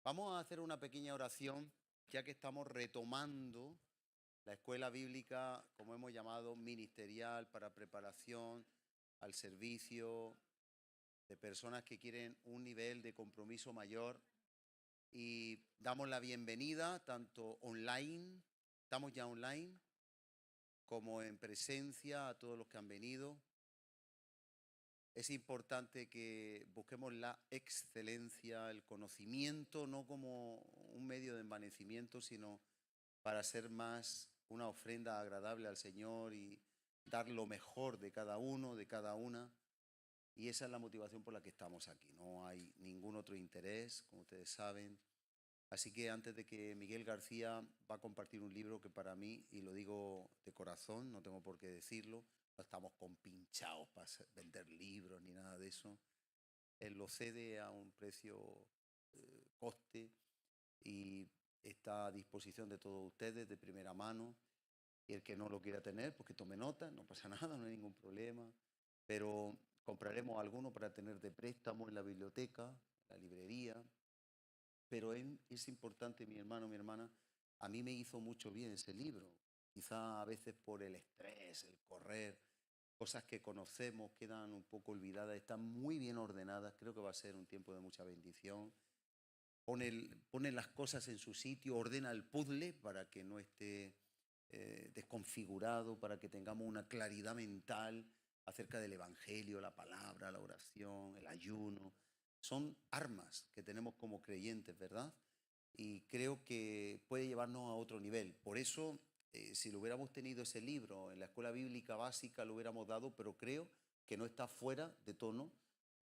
Vamos a hacer una pequeña oración, ya que estamos retomando la escuela bíblica, como hemos llamado, ministerial para preparación al servicio de personas que quieren un nivel de compromiso mayor. Y damos la bienvenida tanto online, estamos ya online, como en presencia a todos los que han venido. Es importante que busquemos la excelencia, el conocimiento, no como un medio de envanecimiento, sino para ser más una ofrenda agradable al Señor y dar lo mejor de cada uno, de cada una. Y esa es la motivación por la que estamos aquí. No hay ningún otro interés, como ustedes saben. Así que antes de que Miguel García va a compartir un libro que para mí, y lo digo de corazón, no tengo por qué decirlo, no estamos compinchados para vender libros ni nada de eso. Él lo cede a un precio coste y está a disposición de todos ustedes de primera mano. Y el que no lo quiera tener, pues que tome nota, no pasa nada, no hay ningún problema. Pero compraremos alguno para tener de préstamo en la biblioteca, en la librería. Pero es importante, mi hermano, mi hermana, a mí me hizo mucho bien ese libro. Quizá a veces por el estrés, el correr, cosas que conocemos quedan un poco olvidadas, están muy bien ordenadas, creo que va a ser un tiempo de mucha bendición. Pone las cosas en su sitio, ordena el puzzle para que no esté desconfigurado, para que tengamos una claridad mental acerca del Evangelio, la palabra, la oración, el ayuno. Son armas que tenemos como creyentes, ¿verdad? Y creo que puede llevarnos a otro nivel. Por eso, si lo hubiéramos tenido ese libro en la escuela bíblica básica, lo hubiéramos dado, pero creo que no está fuera de tono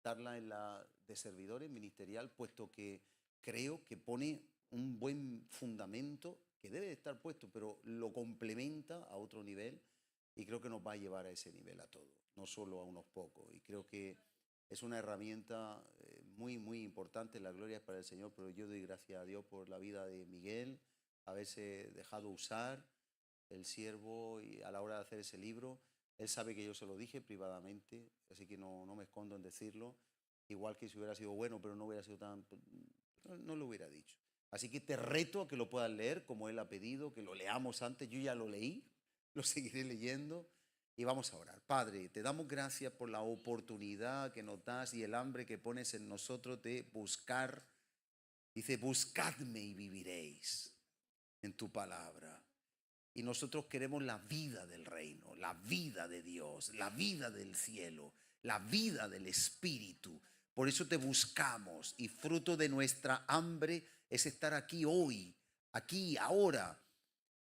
darla en la de servidores ministerial, puesto que creo que pone un buen fundamento que debe de estar puesto, pero lo complementa a otro nivel y creo que nos va a llevar a ese nivel a todos, no solo a unos pocos. Y creo que es una herramienta muy, muy importante. La gloria es para el Señor, pero yo doy gracias a Dios por la vida de Miguel, haberse dejado usar el siervo y a la hora de hacer ese libro. Él sabe que yo se lo dije privadamente, así que no me escondo en decirlo. Igual que si hubiera sido bueno, pero no hubiera sido tan... no lo hubiera dicho. Así que te reto a que lo puedas leer como él ha pedido, que lo leamos antes. Yo ya lo leí, lo seguiré leyendo y vamos a orar. Padre, te damos gracias por la oportunidad que nos das y el hambre que pones en nosotros de buscar. Dice, buscadme y viviréis en tu palabra. Y nosotros queremos la vida del reino, la vida de Dios, la vida del cielo, la vida del Espíritu. Por eso te buscamos y fruto de nuestra hambre es estar aquí hoy, aquí, ahora.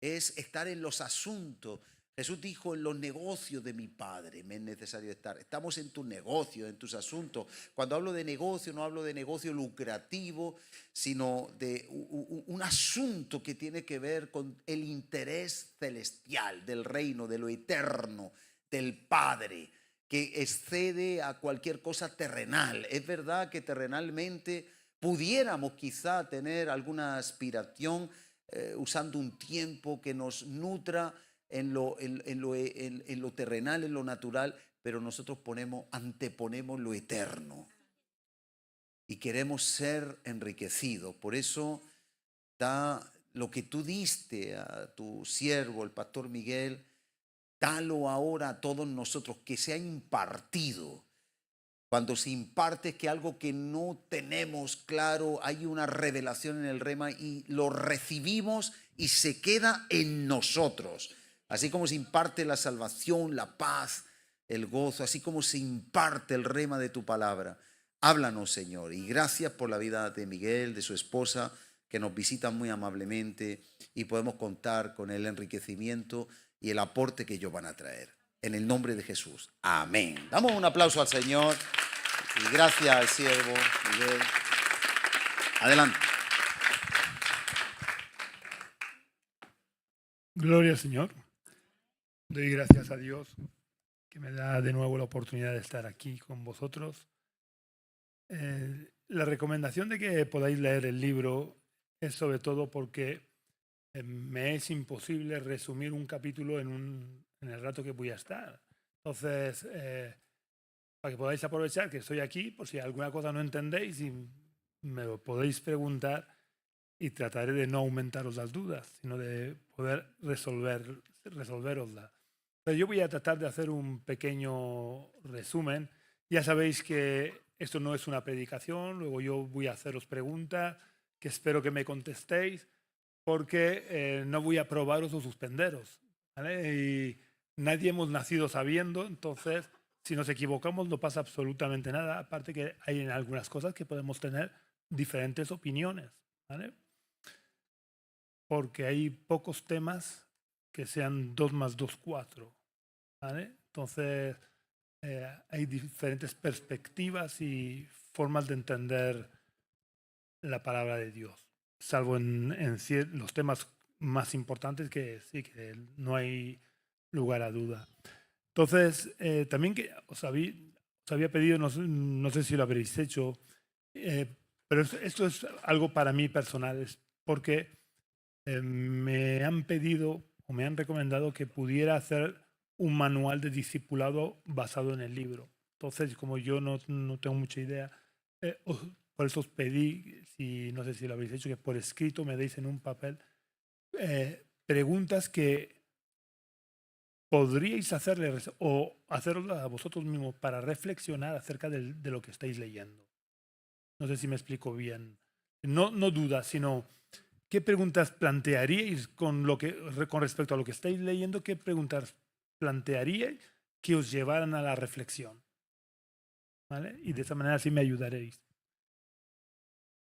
Es estar en los asuntos. Jesús dijo, en los negocios de mi Padre me es necesario estar. Estamos en tus negocios, en tus asuntos. Cuando hablo de negocio, no hablo de negocio lucrativo, sino de un asunto que tiene que ver con el interés celestial del reino, de lo eterno, del Padre, que excede a cualquier cosa terrenal. Es verdad que terrenalmente pudiéramos quizá tener alguna aspiración, usando un tiempo que nos nutra en lo terrenal, en lo natural, pero nosotros anteponemos lo eterno y queremos ser enriquecidos. Por eso da lo que tú diste a tu siervo, el pastor Miguel, dalo ahora a todos nosotros, que sea impartido. Cuando se imparte es que algo que no tenemos claro, hay una revelación en el rema y lo recibimos y se queda en nosotros. Así como se imparte la salvación, la paz, el gozo, así como se imparte el rema de tu palabra. Háblanos, Señor, y gracias por la vida de Miguel, de su esposa, que nos visitan muy amablemente y podemos contar con el enriquecimiento y el aporte que ellos van a traer. En el nombre de Jesús. Amén. Damos un aplauso al Señor y gracias al siervo Miguel. Adelante. Gloria al Señor. Doy gracias a Dios que me da de nuevo la oportunidad de estar aquí con vosotros. La recomendación de que podáis leer el libro es sobre todo porque me es imposible resumir un capítulo en el rato que voy a estar. Entonces, para que podáis aprovechar que estoy aquí, por si alguna cosa no entendéis y me lo podéis preguntar y trataré de no aumentaros las dudas, sino de poder resolveroslas. Pero yo voy a tratar de hacer un pequeño resumen. Ya sabéis que esto no es una predicación, luego yo voy a haceros preguntas que espero que me contestéis, porque no voy a probaros o suspenderos, ¿vale? Y nadie hemos nacido sabiendo, entonces si nos equivocamos no pasa absolutamente nada, aparte que hay en algunas cosas que podemos tener diferentes opiniones, ¿vale? Porque hay pocos temas que sean 2 más 2, 4, ¿vale? Entonces hay diferentes perspectivas y formas de entender la palabra de Dios, salvo en los temas más importantes que sí, que no hay lugar a duda. Entonces, también que os había pedido, no sé si lo habréis hecho, pero esto es algo para mí personal, es porque me han pedido o me han recomendado que pudiera hacer un manual de discipulado basado en el libro. Entonces, como yo no tengo mucha idea, por eso os pedí, no sé si lo habéis hecho, que por escrito me deis en un papel preguntas que podríais hacerle o hacerlas a vosotros mismos para reflexionar acerca de lo que estáis leyendo. No sé si me explico bien. No dudas, sino ¿qué preguntas plantearíais con respecto a lo que estáis leyendo? ¿Qué preguntas plantearíais que os llevaran a la reflexión? ¿Vale? Y de esa manera sí me ayudaréis.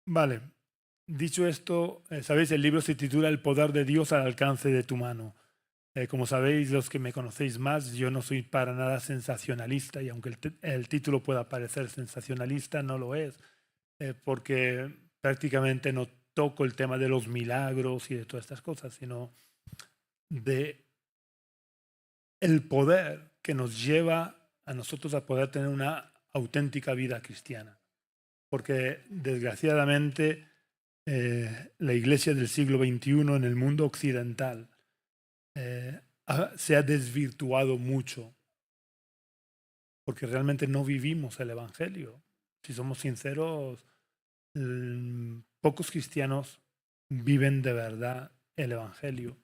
Vale. Dicho esto, sabéis, el libro se titula El poder de Dios al alcance de tu mano. Como sabéis, los que me conocéis más, yo no soy para nada sensacionalista, y aunque el título pueda parecer sensacionalista, no lo es, porque prácticamente no toco el tema de los milagros y de todas estas cosas, sino de el poder que nos lleva a nosotros a poder tener una auténtica vida cristiana. Porque desgraciadamente la iglesia del siglo XXI en el mundo occidental se ha desvirtuado mucho, porque realmente no vivimos el Evangelio. Si somos sinceros, pocos cristianos viven de verdad el Evangelio.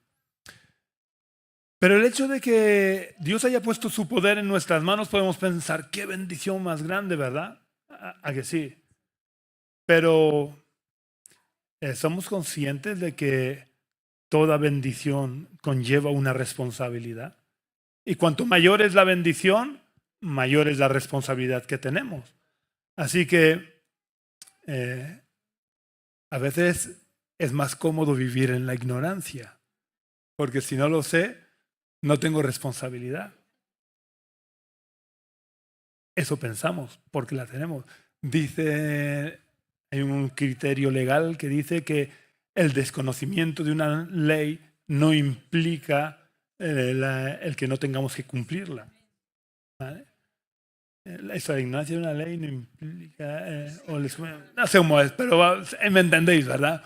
Pero el hecho de que Dios haya puesto su poder en nuestras manos, podemos pensar, qué bendición más grande, ¿verdad? ¿A que sí? Pero somos conscientes de que toda bendición conlleva una responsabilidad. Y cuanto mayor es la bendición, mayor es la responsabilidad que tenemos. Así que a veces es más cómodo vivir en la ignorancia, porque si no lo sé, no tengo responsabilidad. Eso pensamos, porque la tenemos. Hay un criterio legal que dice que el desconocimiento de una ley no implica el que no tengamos que cumplirla, ¿vale? La ignorancia de una ley no implica... no sé cómo es, pero me entendéis, ¿verdad?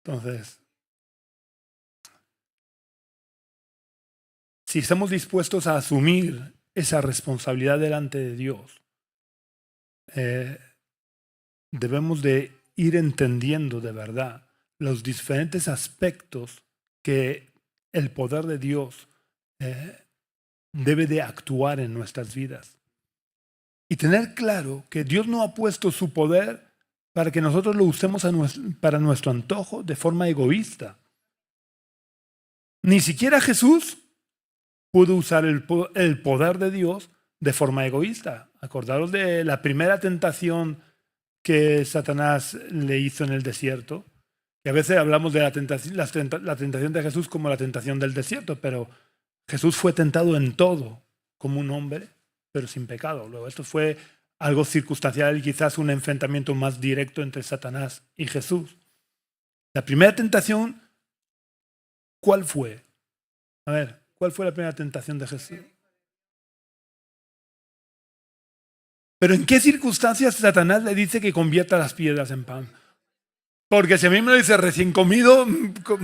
Entonces, si estamos dispuestos a asumir esa responsabilidad delante de Dios, debemos de ir entendiendo de verdad los diferentes aspectos que el poder de Dios debe de actuar en nuestras vidas. Y tener claro que Dios no ha puesto su poder para que nosotros lo usemos para nuestro antojo de forma egoísta. Ni siquiera Jesús pudo usar el poder de Dios de forma egoísta. Acordaros de la primera tentación que Satanás le hizo en el desierto. Y a veces hablamos de la tentación de Jesús como la tentación del desierto, pero Jesús fue tentado en todo como un hombre, pero sin pecado. Luego, esto fue algo circunstancial y quizás un enfrentamiento más directo entre Satanás y Jesús. La primera tentación, ¿cuál fue? A ver, ¿cuál fue la primera tentación de Jesús? Pero ¿en qué circunstancias Satanás le dice que convierta las piedras en pan? Porque si a mí me lo dice recién comido,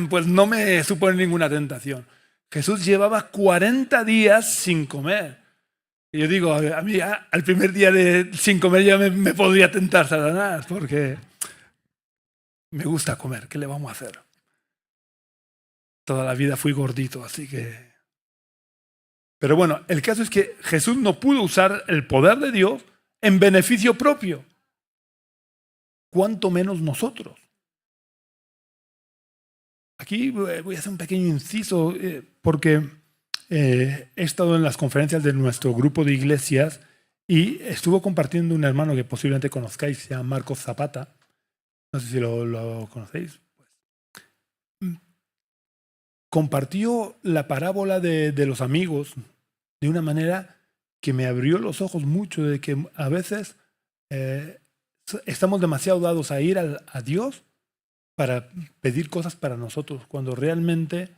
pues no me supone ninguna tentación. Jesús llevaba 40 días sin comer. Y yo digo, a mí al primer día sin comer ya me podría tentar Satanás, porque Me gusta comer, ¿qué le vamos a hacer? Toda la vida fui gordito, así que... Pero bueno, el caso es que Jesús no pudo usar el poder de Dios en beneficio propio. ¿Cuánto menos nosotros? Aquí voy a hacer un pequeño inciso porque he estado en las conferencias de nuestro grupo de iglesias y estuvo compartiendo un hermano que posiblemente conozcáis, se llama Marcos Zapata. No sé si lo conocéis. Compartió la parábola de los amigos de una manera que me abrió los ojos mucho, de que a veces estamos demasiado dados a ir a Dios para pedir cosas para nosotros, cuando realmente,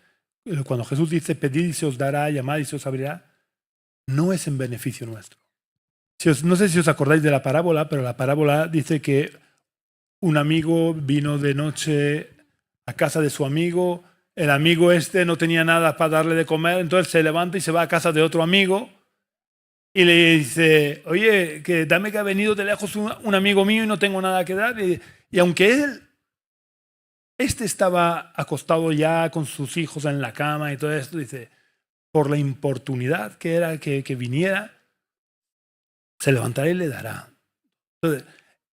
cuando Jesús dice pedid y se os dará, llamad y se os abrirá, no es en beneficio nuestro. No sé si os acordáis de la parábola, pero la parábola dice que un amigo vino de noche a casa de su amigo, el amigo no tenía nada para darle de comer, entonces se levanta y se va a casa de otro amigo y le dice, oye, que dame que ha venido de lejos un amigo mío y no tengo nada que dar. Y aunque estaba acostado ya con sus hijos en la cama y todo esto, dice, por la importunidad que era que viniera, se levantará y le dará. Entonces,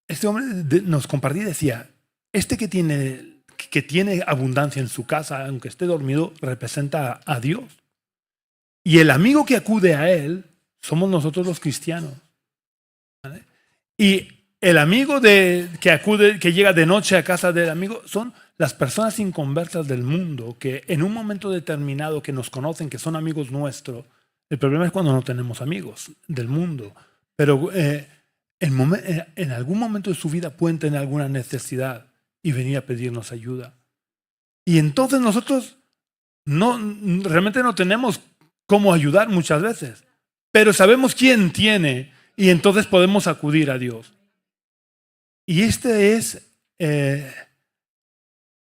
este hombre nos compartía y decía, que tiene abundancia en su casa, aunque esté dormido, representa a Dios. Y el amigo que acude a él somos nosotros los cristianos. ¿Vale? Y el amigo que llega de noche a casa del amigo son las personas inconversas del mundo que en un momento determinado que nos conocen, que son amigos nuestros. El problema es cuando no tenemos amigos del mundo. Pero en algún momento de su vida pueden tener alguna necesidad y venir a pedirnos ayuda. Y entonces nosotros realmente no tenemos cómo ayudar muchas veces, pero sabemos quién tiene y entonces podemos acudir a Dios. Y es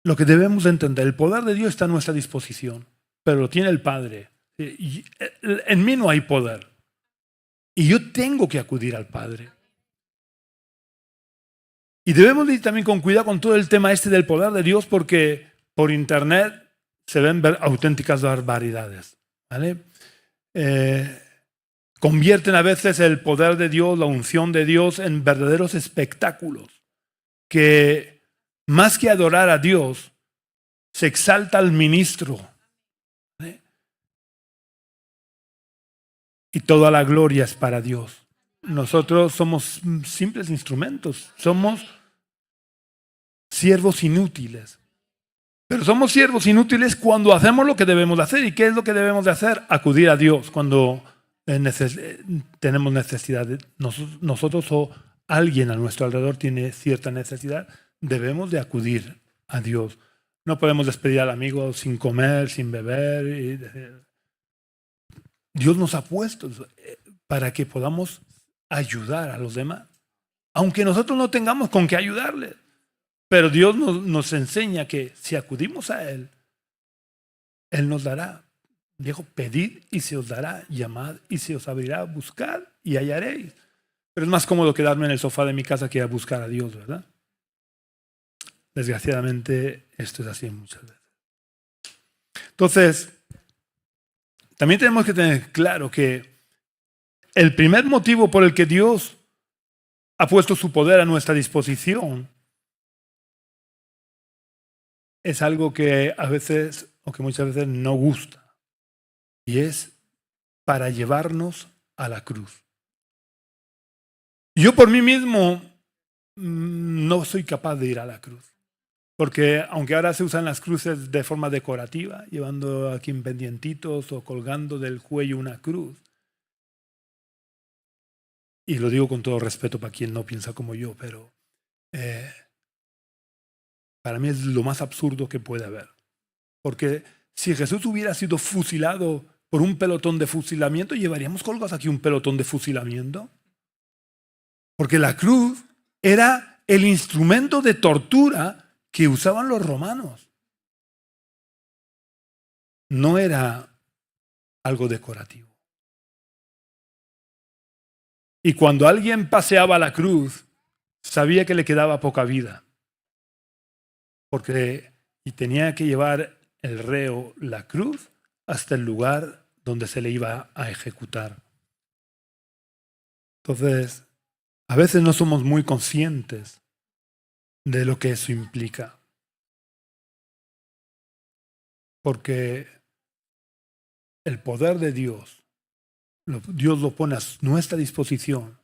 lo que debemos entender. El poder de Dios está a nuestra disposición, pero lo tiene el Padre. En mí no hay poder. Y yo tengo que acudir al Padre. Y debemos ir también con cuidado con todo el tema del poder de Dios, porque por internet se ven auténticas barbaridades. ¿Vale? Convierten a veces el poder de Dios, la unción de Dios, en verdaderos espectáculos. Que más que adorar a Dios, se exalta al ministro. ¿Vale? Y toda la gloria es para Dios. Nosotros somos simples instrumentos, somos siervos inútiles. Pero somos siervos inútiles cuando hacemos lo que debemos de hacer. ¿Y qué es lo que debemos de hacer? Acudir a Dios cuando tenemos necesidad. Nosotros o alguien a nuestro alrededor tiene cierta necesidad, debemos de acudir a Dios. No podemos despedir al amigo sin comer, sin beber. Dios nos ha puesto para que podamos ayudar a los demás, aunque nosotros no tengamos con qué ayudarles. Pero Dios nos enseña que si acudimos a Él, Él nos dará. Dijo, pedid y se os dará, llamad y se os abrirá, buscad y hallaréis. Pero es más cómodo quedarme en el sofá de mi casa que ir a buscar a Dios, ¿verdad? Desgraciadamente esto es así muchas veces. Entonces, también tenemos que tener claro que el primer motivo por el que Dios ha puesto su poder a nuestra disposición es algo que a veces, o que muchas veces no gusta, y es para llevarnos a la cruz. Yo por mí mismo no soy capaz de ir a la cruz, porque aunque ahora se usan las cruces de forma decorativa, llevando aquí en pendientitos o colgando del cuello una cruz, y lo digo con todo respeto para quien no piensa como yo, pero para mí es lo más absurdo que puede haber. Porque si Jesús hubiera sido fusilado por un pelotón de fusilamiento, ¿llevaríamos colgados aquí un pelotón de fusilamiento? Porque la cruz era el instrumento de tortura que usaban los romanos. No era algo decorativo. Y cuando alguien paseaba la cruz, sabía que le quedaba poca vida. y tenía que llevar el reo la cruz hasta el lugar donde se le iba a ejecutar. Entonces, a veces no somos muy conscientes de lo que eso implica. Porque el poder de Dios lo pone a nuestra disposición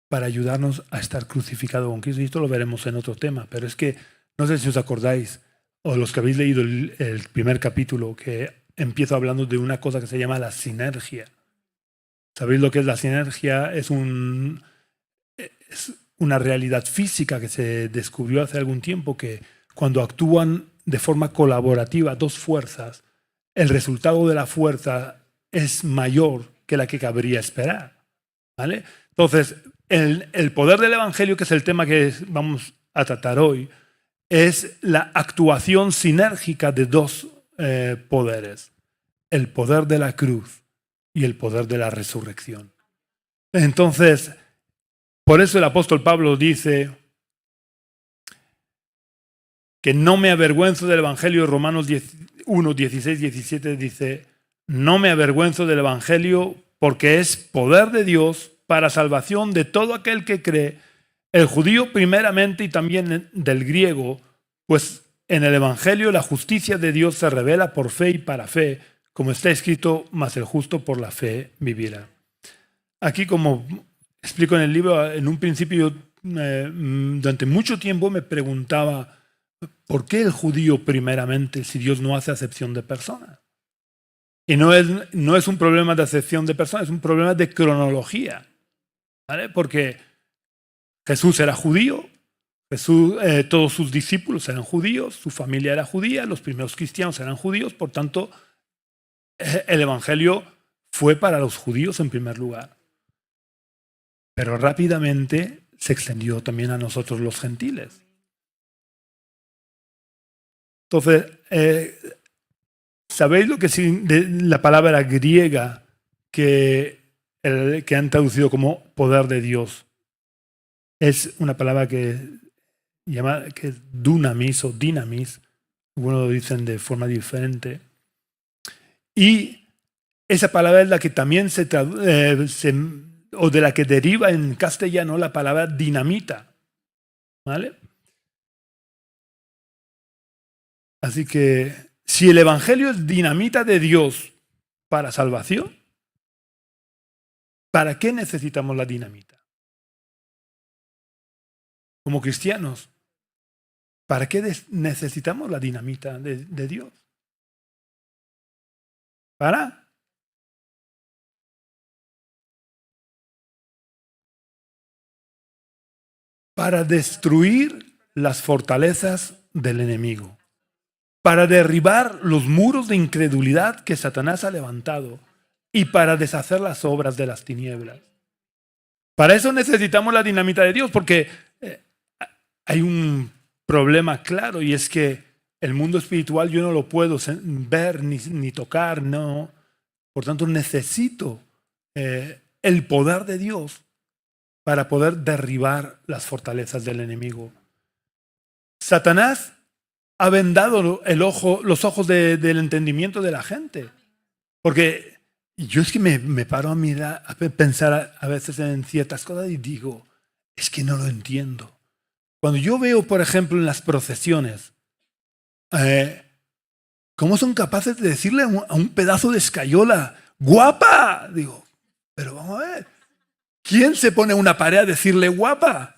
para ayudarnos a estar crucificado con Cristo. Y esto lo veremos en otro tema, pero es que no sé si os acordáis, o los que habéis leído el primer capítulo, que empiezo hablando de una cosa que se llama la sinergia. ¿Sabéis lo que es la sinergia? Es una realidad física que se descubrió hace algún tiempo, que cuando actúan de forma colaborativa dos fuerzas, el resultado de la fuerza es mayor que la que cabría esperar. ¿Vale? Entonces, el poder del Evangelio, que es el tema que vamos a tratar hoy, es la actuación sinérgica de dos poderes: el poder de la cruz y el poder de la resurrección. Entonces, por eso el apóstol Pablo dice que no me avergüenzo del Evangelio. Romanos 1, 16, 17 dice: no me avergüenzo del Evangelio porque es poder de Dios para salvación de todo aquel que cree, el judío primeramente y también del griego, pues en el Evangelio la justicia de Dios se revela por fe y para fe, como está escrito: mas el justo por la fe vivirá. Aquí, como explico en el libro, en un principio yo durante mucho tiempo me preguntaba: ¿por qué el judío primeramente si Dios no hace acepción de personas? Y no es un problema de acepción de personas, es un problema de cronología. ¿Vale? Porque Jesús era judío, todos sus discípulos eran judíos, su familia era judía, los primeros cristianos eran judíos, por tanto, el Evangelio fue para los judíos en primer lugar. Pero rápidamente se extendió también a nosotros los gentiles. Entonces, ¿sabéis lo que es la palabra griega que han traducido como poder de Dios? Es una palabra que es dunamis o dinamis. Algunos lo dicen de forma diferente. Y esa palabra es la que también o de la que deriva en castellano la palabra dinamita. ¿Vale? Así que si el Evangelio es dinamita de Dios para salvación, ¿para qué necesitamos la dinamita? Como cristianos, ¿para qué necesitamos la dinamita de Dios? Para destruir las fortalezas del enemigo, para derribar los muros de incredulidad que Satanás ha levantado y para deshacer las obras de las tinieblas. Para eso necesitamos la dinamita de Dios, porque hay un problema claro, y es que el mundo espiritual yo no lo puedo ver ni tocar, no. Por tanto, necesito el poder de Dios para poder derribar las fortalezas del enemigo. Satanás ha vendado los ojos del entendimiento de la gente. Porque yo es que me paro a mirar, a pensar a veces en ciertas cosas y digo: es que no lo entiendo. Cuando yo veo, por ejemplo, en las procesiones, cómo son capaces de decirle a un pedazo de escayola: ¡guapa! Digo, pero vamos a ver, ¿quién se pone a una pared a decirle guapa?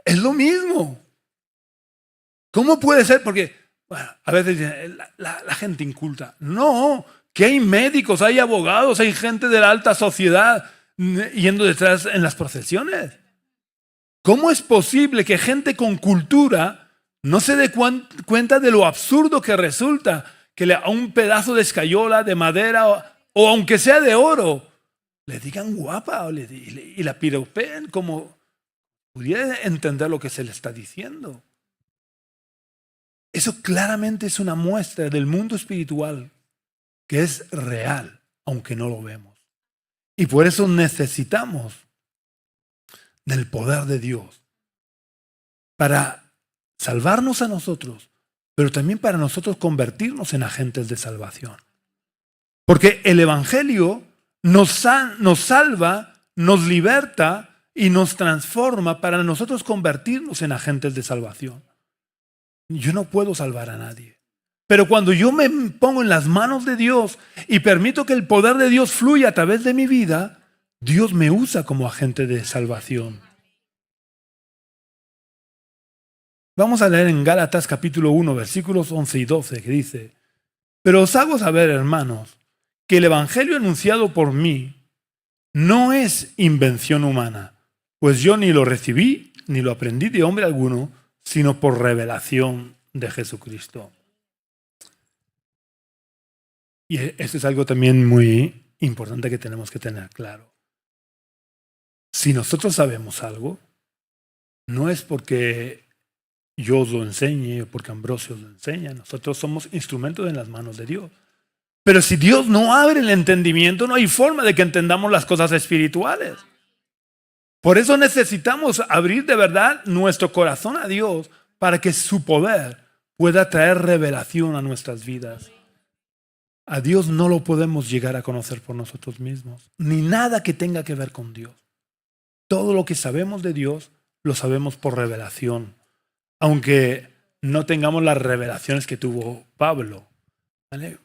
Es lo mismo. ¿Cómo puede ser? Porque bueno, a veces dicen, la gente inculta. No, que hay médicos, hay abogados, hay gente de la alta sociedad yendo detrás en las procesiones. ¿Cómo es posible que gente con cultura no se dé cuenta de lo absurdo que resulta que a un pedazo de escayola, de madera o aunque sea de oro, le digan guapa y la piropeen como pudiera entender lo que se le está diciendo? Eso claramente es una muestra del mundo espiritual que es real, aunque no lo vemos. Y por eso necesitamos del poder de Dios para salvarnos a nosotros, pero también para nosotros convertirnos en agentes de salvación. Porque el Evangelio nos salva, nos liberta y nos transforma para nosotros convertirnos en agentes de salvación. Yo no puedo salvar a nadie. Pero cuando yo me pongo en las manos de Dios y permito que el poder de Dios fluya a través de mi vida, Dios me usa como agente de salvación. Vamos a leer en Gálatas capítulo 1, versículos 11 y 12, que dice: pero os hago saber, hermanos, que el evangelio anunciado por mí no es invención humana, pues yo ni lo recibí ni lo aprendí de hombre alguno, sino por revelación de Jesucristo. Y esto es algo también muy importante que tenemos que tener claro. Si nosotros sabemos algo, no es porque yo os lo enseñe o porque Ambrosio os lo enseña. Nosotros somos instrumentos en las manos de Dios. Pero si Dios no abre el entendimiento, no hay forma de que entendamos las cosas espirituales. Por eso necesitamos abrir de verdad nuestro corazón a Dios para que su poder pueda traer revelación a nuestras vidas. A Dios no lo podemos llegar a conocer por nosotros mismos, ni nada que tenga que ver con Dios. Todo lo que sabemos de Dios lo sabemos por revelación, aunque no tengamos las revelaciones que tuvo Pablo. ¿Vale?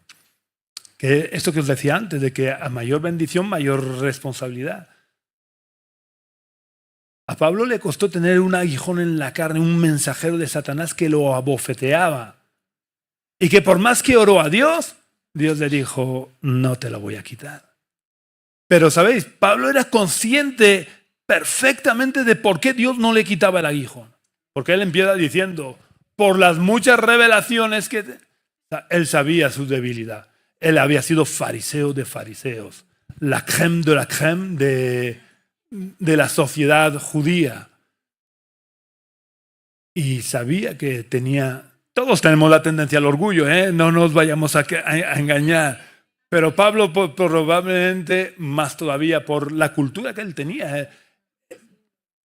Que esto que os decía antes, de que a mayor bendición, mayor responsabilidad. A Pablo le costó tener un aguijón en la carne, un mensajero de Satanás que lo abofeteaba. Y que por más que oró a Dios, Dios le dijo: no te lo voy a quitar. Pero sabéis, Pablo era consciente perfectamente de por qué Dios no le quitaba el aguijón. Porque él empieza diciendo: por las muchas revelaciones que... Él sabía su debilidad. Él había sido fariseo de fariseos. La crème de la crème de la sociedad judía. Y sabía que tenía... Todos tenemos la tendencia al orgullo, ¿eh? No nos vayamos a engañar. Pero Pablo probablemente más todavía por la cultura que él tenía.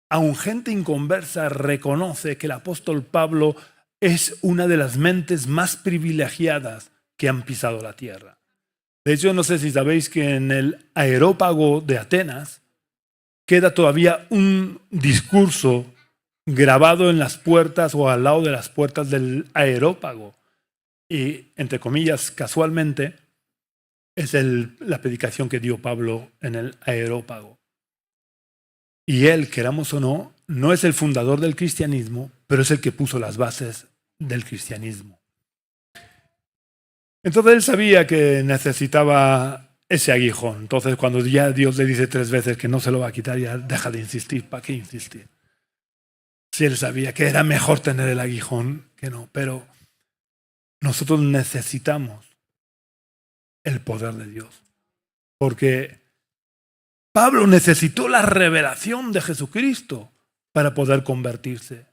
Aun gente inconversa reconoce que el apóstol Pablo es una de las mentes más privilegiadas que han pisado la tierra. De hecho, no sé si sabéis que en el Areópago de Atenas queda todavía un discurso grabado en las puertas o al lado de las puertas del Areópago. Y, entre comillas, casualmente, es la predicación que dio Pablo en el Areópago. Y él, queramos o no, no es el fundador del cristianismo, pero es el que puso las bases del cristianismo. Entonces él sabía que necesitaba ese aguijón. Entonces cuando ya Dios le dice 3 veces que no se lo va a quitar, ya deja de insistir. ¿Para qué insistir? Si él sabía que era mejor tener el aguijón que no. Pero nosotros necesitamos el poder de Dios. Porque Pablo necesitó la revelación de Jesucristo para poder convertirse.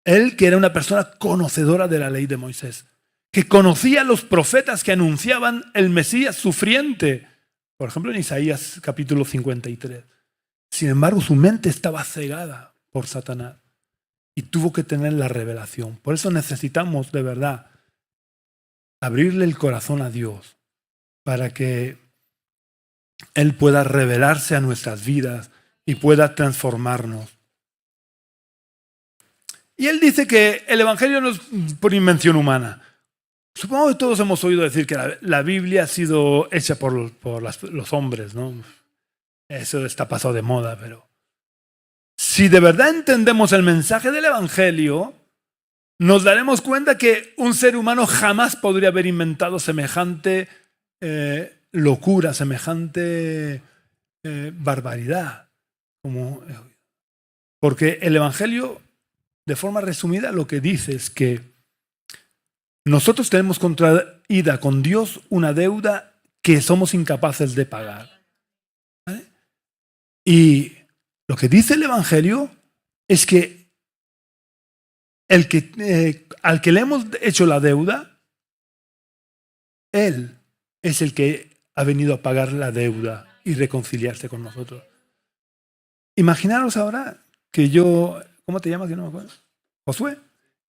Él, que era una persona conocedora de la ley de Moisés, que conocía a los profetas que anunciaban el Mesías sufriente. Por ejemplo, en Isaías capítulo 53. Sin embargo, su mente estaba cegada por Satanás y tuvo que tener la revelación. Por eso necesitamos de verdad abrirle el corazón a Dios para que Él pueda revelarse a nuestras vidas y pueda transformarnos. Y él dice que el evangelio no es por invención humana. Supongo que todos hemos oído decir que la Biblia ha sido hecha por los hombres, ¿no? Eso está pasado de moda, pero si de verdad entendemos el mensaje del evangelio, nos daremos cuenta que un ser humano jamás podría haber inventado semejante locura, semejante barbaridad. Porque el evangelio, de forma resumida, lo que dice es que nosotros tenemos contraída con Dios una deuda que somos incapaces de pagar. ¿Vale? Y lo que dice el evangelio es que al que le hemos hecho la deuda, Él es el que ha venido a pagar la deuda y reconciliarse con nosotros. Imaginaros ahora que yo... ¿Cómo te llamas? Que no me acuerdo. Josué.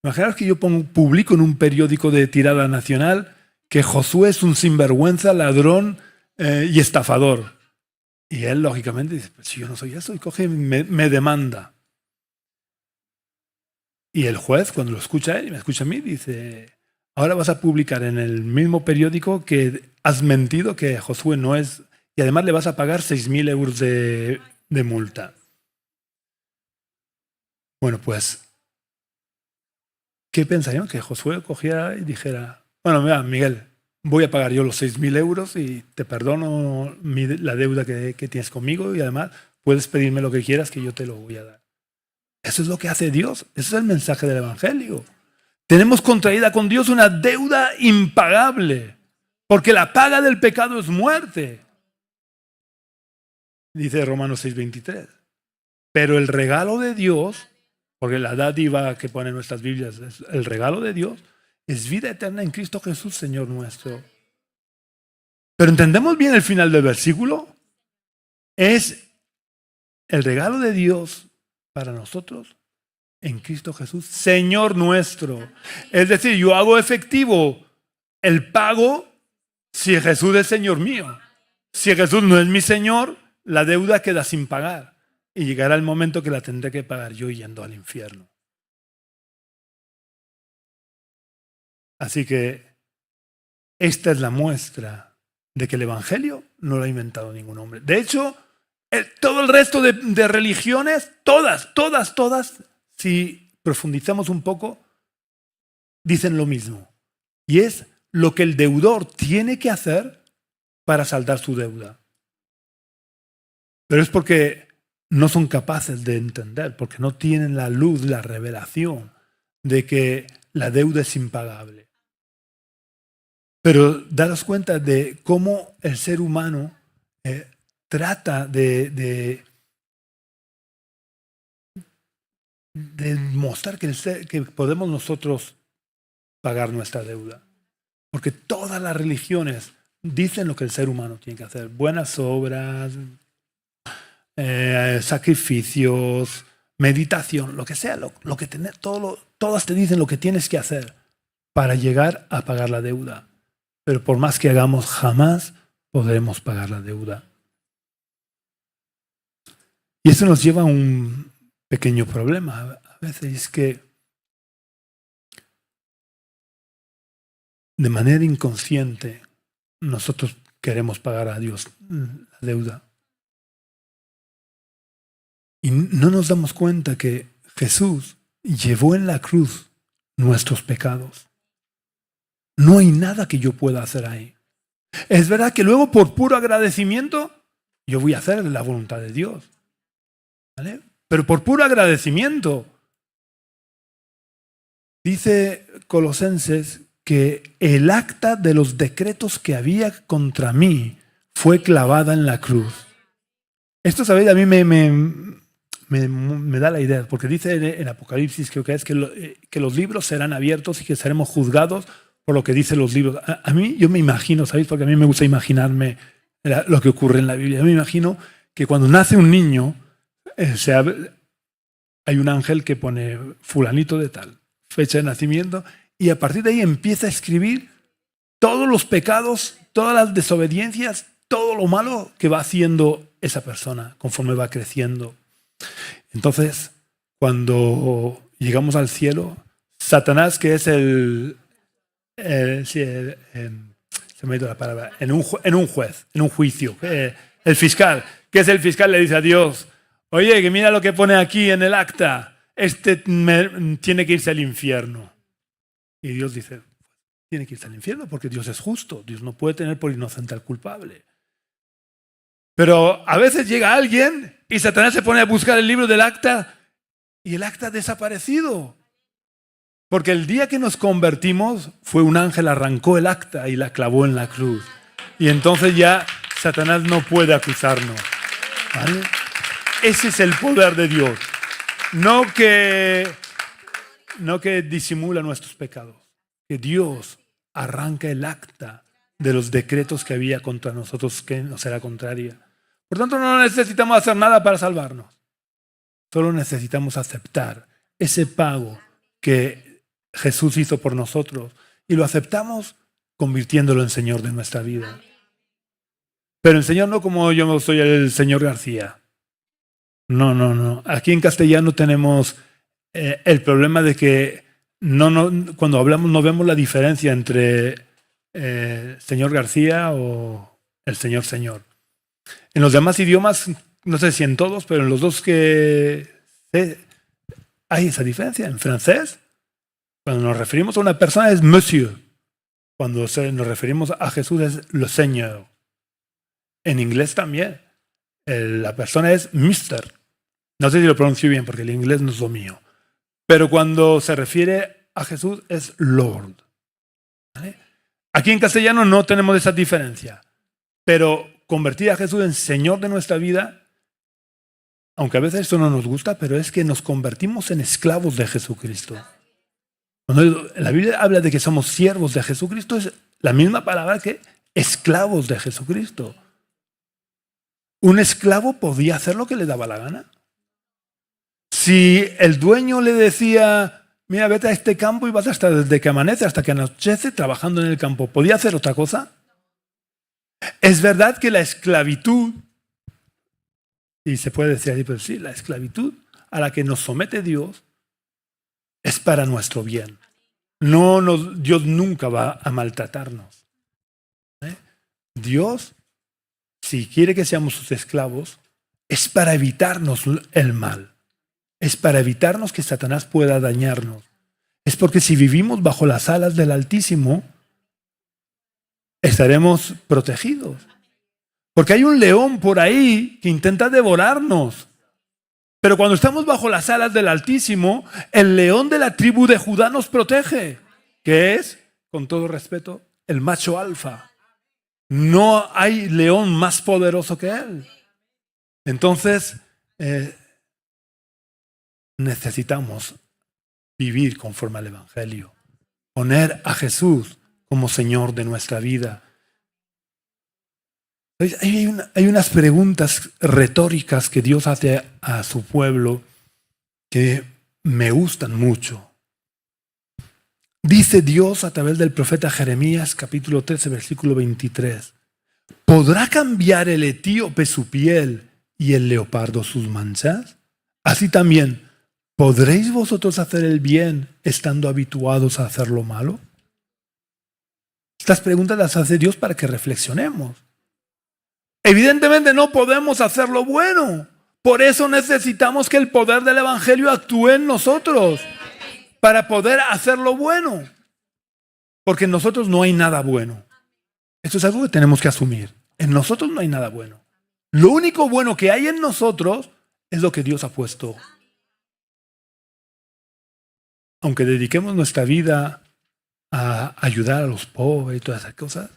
Imaginaos que yo publico en un periódico de tirada nacional que Josué es un sinvergüenza, ladrón y estafador. Y él, lógicamente, dice, pues si yo no soy eso, y coge y me demanda. Y el juez, cuando lo escucha a él y me escucha a mí, dice, ahora vas a publicar en el mismo periódico que has mentido, que Josué no es, y además le vas a pagar 6.000 euros de multa. Bueno, pues, ¿qué pensarían? Que Josué cogiera y dijera, bueno, mira, Miguel, voy a pagar yo los 6.000 euros y te perdono la deuda que tienes conmigo y además puedes pedirme lo que quieras que yo te lo voy a dar. Eso es lo que hace Dios. Ese es el mensaje del Evangelio. Tenemos contraída con Dios una deuda impagable, porque la paga del pecado es muerte. Dice Romanos 6:23. Pero el regalo de Dios, porque la dádiva que pone en nuestras Biblias es el regalo de Dios, es vida eterna en Cristo Jesús, Señor nuestro. Pero ¿entendemos bien el final del versículo? Es el regalo de Dios para nosotros en Cristo Jesús, Señor nuestro. Es decir, yo hago efectivo el pago si Jesús es Señor mío. Si Jesús no es mi Señor, la deuda queda sin pagar. Y llegará el momento que la tendré que pagar yo yendo al infierno. Así que esta es la muestra de que el Evangelio no lo ha inventado ningún hombre. De hecho, todo el resto de religiones, todas, si profundizamos un poco, dicen lo mismo. Y es lo que el deudor tiene que hacer para saldar su deuda. Pero es porque no son capaces de entender, porque no tienen la luz, la revelación de que la deuda es impagable. Pero daros cuenta de cómo el ser humano trata de mostrar que podemos nosotros pagar nuestra deuda. Porque todas las religiones dicen lo que el ser humano tiene que hacer. Buenas obras, sacrificios, meditación, lo que sea, lo que todas te dicen lo que tienes que hacer para llegar a pagar la deuda. Pero por más que hagamos, jamás podremos pagar la deuda. Y eso nos lleva a un pequeño problema. A veces es que de manera inconsciente nosotros queremos pagar a Dios la deuda. Y no nos damos cuenta que Jesús llevó en la cruz nuestros pecados. No hay nada que yo pueda hacer ahí. Es verdad que luego por puro agradecimiento yo voy a hacer la voluntad de Dios. ¿Vale? Pero por puro agradecimiento. Dice Colosenses que el acta de los decretos que había contra mí fue clavada en la cruz. Esto, ¿sabéis? A mí me da la idea, porque dice en Apocalipsis, creo que es que los libros serán abiertos y que seremos juzgados por lo que dicen los libros. A mí, yo me imagino, ¿sabéis? Porque a mí me gusta imaginarme lo que ocurre en la Biblia. Yo me imagino que cuando nace un niño, hay un ángel que pone fulanito de tal, fecha de nacimiento, y a partir de ahí empieza a escribir todos los pecados, todas las desobediencias, todo lo malo que va haciendo esa persona conforme va creciendo. Entonces, cuando llegamos al cielo, Satanás, que es se me ha ido la palabra, en un juez, en un juicio, el fiscal, que es el fiscal, le dice a Dios, oye, que mira lo que pone aquí en el acta, tiene que irse al infierno. Y Dios dice, tiene que irse al infierno porque Dios es justo, Dios no puede tener por inocente al culpable. Pero a veces llega alguien y Satanás se pone a buscar el libro del acta y el acta ha desaparecido. Porque el día que nos convertimos fue un ángel, arrancó el acta y la clavó en la cruz. Y entonces ya Satanás no puede acusarnos. ¿Vale? Ese es el poder de Dios. No que disimula nuestros pecados. Que Dios arranca el acta de los decretos que había contra nosotros que nos era contraria. Por tanto, no necesitamos hacer nada para salvarnos. Solo necesitamos aceptar ese pago que Jesús hizo por nosotros y lo aceptamos convirtiéndolo en Señor de nuestra vida. Pero el Señor no como yo soy el señor García. No. Aquí en castellano tenemos el problema de que cuando hablamos no vemos la diferencia entre señor García o el señor. En los demás idiomas, no sé si en todos, pero en los dos que hay esa diferencia. En francés, cuando nos referimos a una persona es monsieur. Cuando nos referimos a Jesús es le Seigneur. En inglés también. La persona es Mr. No sé si lo pronuncio bien porque el inglés no es lo mío. Pero cuando se refiere a Jesús es Lord. ¿Vale? Aquí en castellano no tenemos esa diferencia. Pero convertir a Jesús en Señor de nuestra vida, aunque a veces esto no nos gusta, pero es que nos convertimos en esclavos de Jesucristo. Cuando la Biblia habla de que somos siervos de Jesucristo, es la misma palabra que esclavos de Jesucristo. Un esclavo podía hacer lo que le daba la gana. Si el dueño le decía, mira, vete a este campo y vas a estar desde que amanece hasta que anochece trabajando en el campo, ¿podía hacer otra cosa? Es verdad que la esclavitud, y se puede decir ahí, pero sí, la esclavitud a la que nos somete Dios es para nuestro bien. Dios nunca va a maltratarnos. Dios, si quiere que seamos sus esclavos, es para evitarnos el mal. Es para evitarnos que Satanás pueda dañarnos. Es porque si vivimos bajo las alas del Altísimo, estaremos protegidos. Porque hay un león por ahí que intenta devorarnos. Pero cuando estamos bajo las alas del Altísimo, el león de la tribu de Judá nos protege, que es, con todo respeto, el macho alfa. No hay león más poderoso que él. Entonces, necesitamos vivir conforme al Evangelio. Poner a Jesús como Señor de nuestra vida. Hay unas preguntas retóricas que Dios hace a su pueblo que me gustan mucho. Dice Dios a través del profeta Jeremías, capítulo 13, versículo 23. ¿Podrá cambiar el etíope su piel y el leopardo sus manchas? Así también, ¿podréis vosotros hacer el bien estando habituados a hacer lo malo? Estas preguntas las hace Dios para que reflexionemos. Evidentemente no podemos hacer lo bueno. Por eso necesitamos que el poder del Evangelio actúe en nosotros para poder hacer lo bueno. Porque en nosotros no hay nada bueno. Esto es algo que tenemos que asumir. En nosotros no hay nada bueno. Lo único bueno que hay en nosotros es lo que Dios ha puesto. Aunque dediquemos nuestra vida a ayudar a los pobres y todas esas cosas,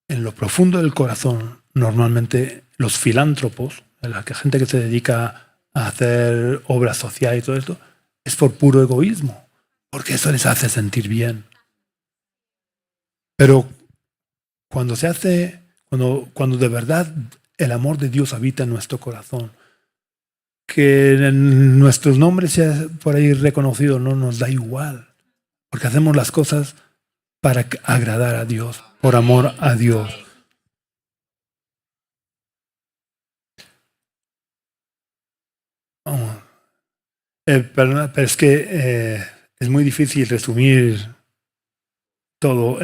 en lo profundo del corazón, normalmente los filántropos, la gente que se dedica a hacer obra social y todo esto, es por puro egoísmo, porque eso les hace sentir bien. Pero cuando se hace, cuando de verdad el amor de Dios habita en nuestro corazón, que nuestros nombres sean por ahí reconocidos, no nos da igual, porque hacemos las cosas para agradar a Dios, por amor a Dios. Perdona, pero es que es muy difícil resumir todo.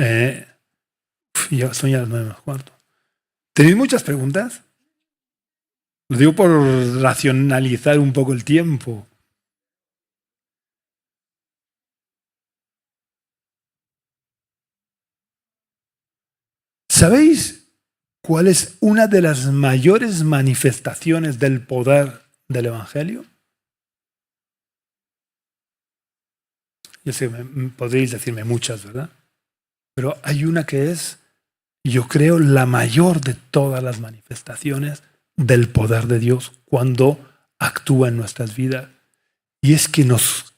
Ya son ya las 9:15. ¿Tenéis muchas preguntas? Lo digo por racionalizar un poco el tiempo. ¿Sabéis cuál es una de las mayores manifestaciones del poder del Evangelio? Yo sé, podéis decirme muchas, ¿verdad? Pero hay una que es, yo creo, la mayor de todas las manifestaciones del poder de Dios cuando actúa en nuestras vidas. Y es que nos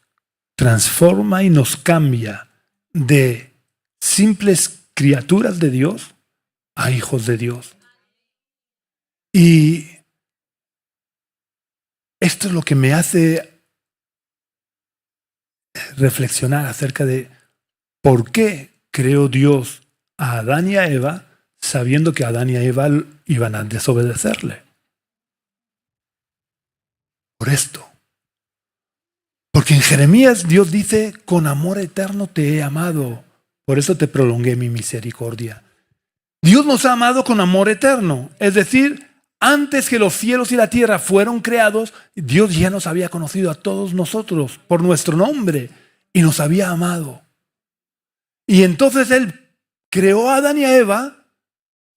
transforma y nos cambia de simples criaturas de Dios a hijos de Dios. Y esto es lo que me hace reflexionar acerca de por qué creó Dios a Adán y a Eva sabiendo que Adán y Eva iban a desobedecerle. Por esto. Porque en Jeremías Dios dice, con amor eterno te he amado, por eso te prolongué mi misericordia. Dios nos ha amado con amor eterno, es decir, antes que los cielos y la tierra fueron creados, Dios ya nos había conocido a todos nosotros por nuestro nombre y nos había amado. Y entonces Él creó a Adán y a Eva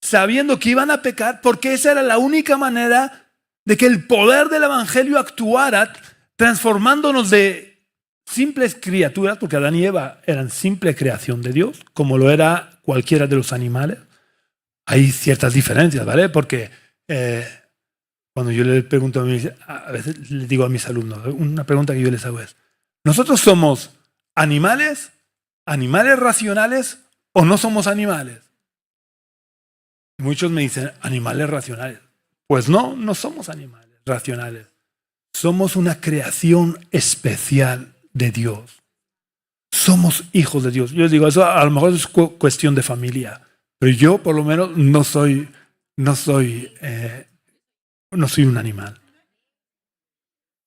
sabiendo que iban a pecar, porque esa era la única manera de que el poder del Evangelio actuara, transformándonos de simples criaturas, porque Adán y Eva eran simple creación de Dios, como lo era cualquiera de los animales. Hay ciertas diferencias, ¿vale? Porque cuando yo le pregunto a veces le digo a mis alumnos, una pregunta que yo les hago es, ¿nosotros somos animales racionales o no somos animales? Muchos me dicen, animales racionales. Pues no somos animales racionales. Somos una creación especial de Dios. Somos hijos de Dios. Yo les digo, eso a lo mejor es cuestión de familia, pero yo por lo menos no soy un animal.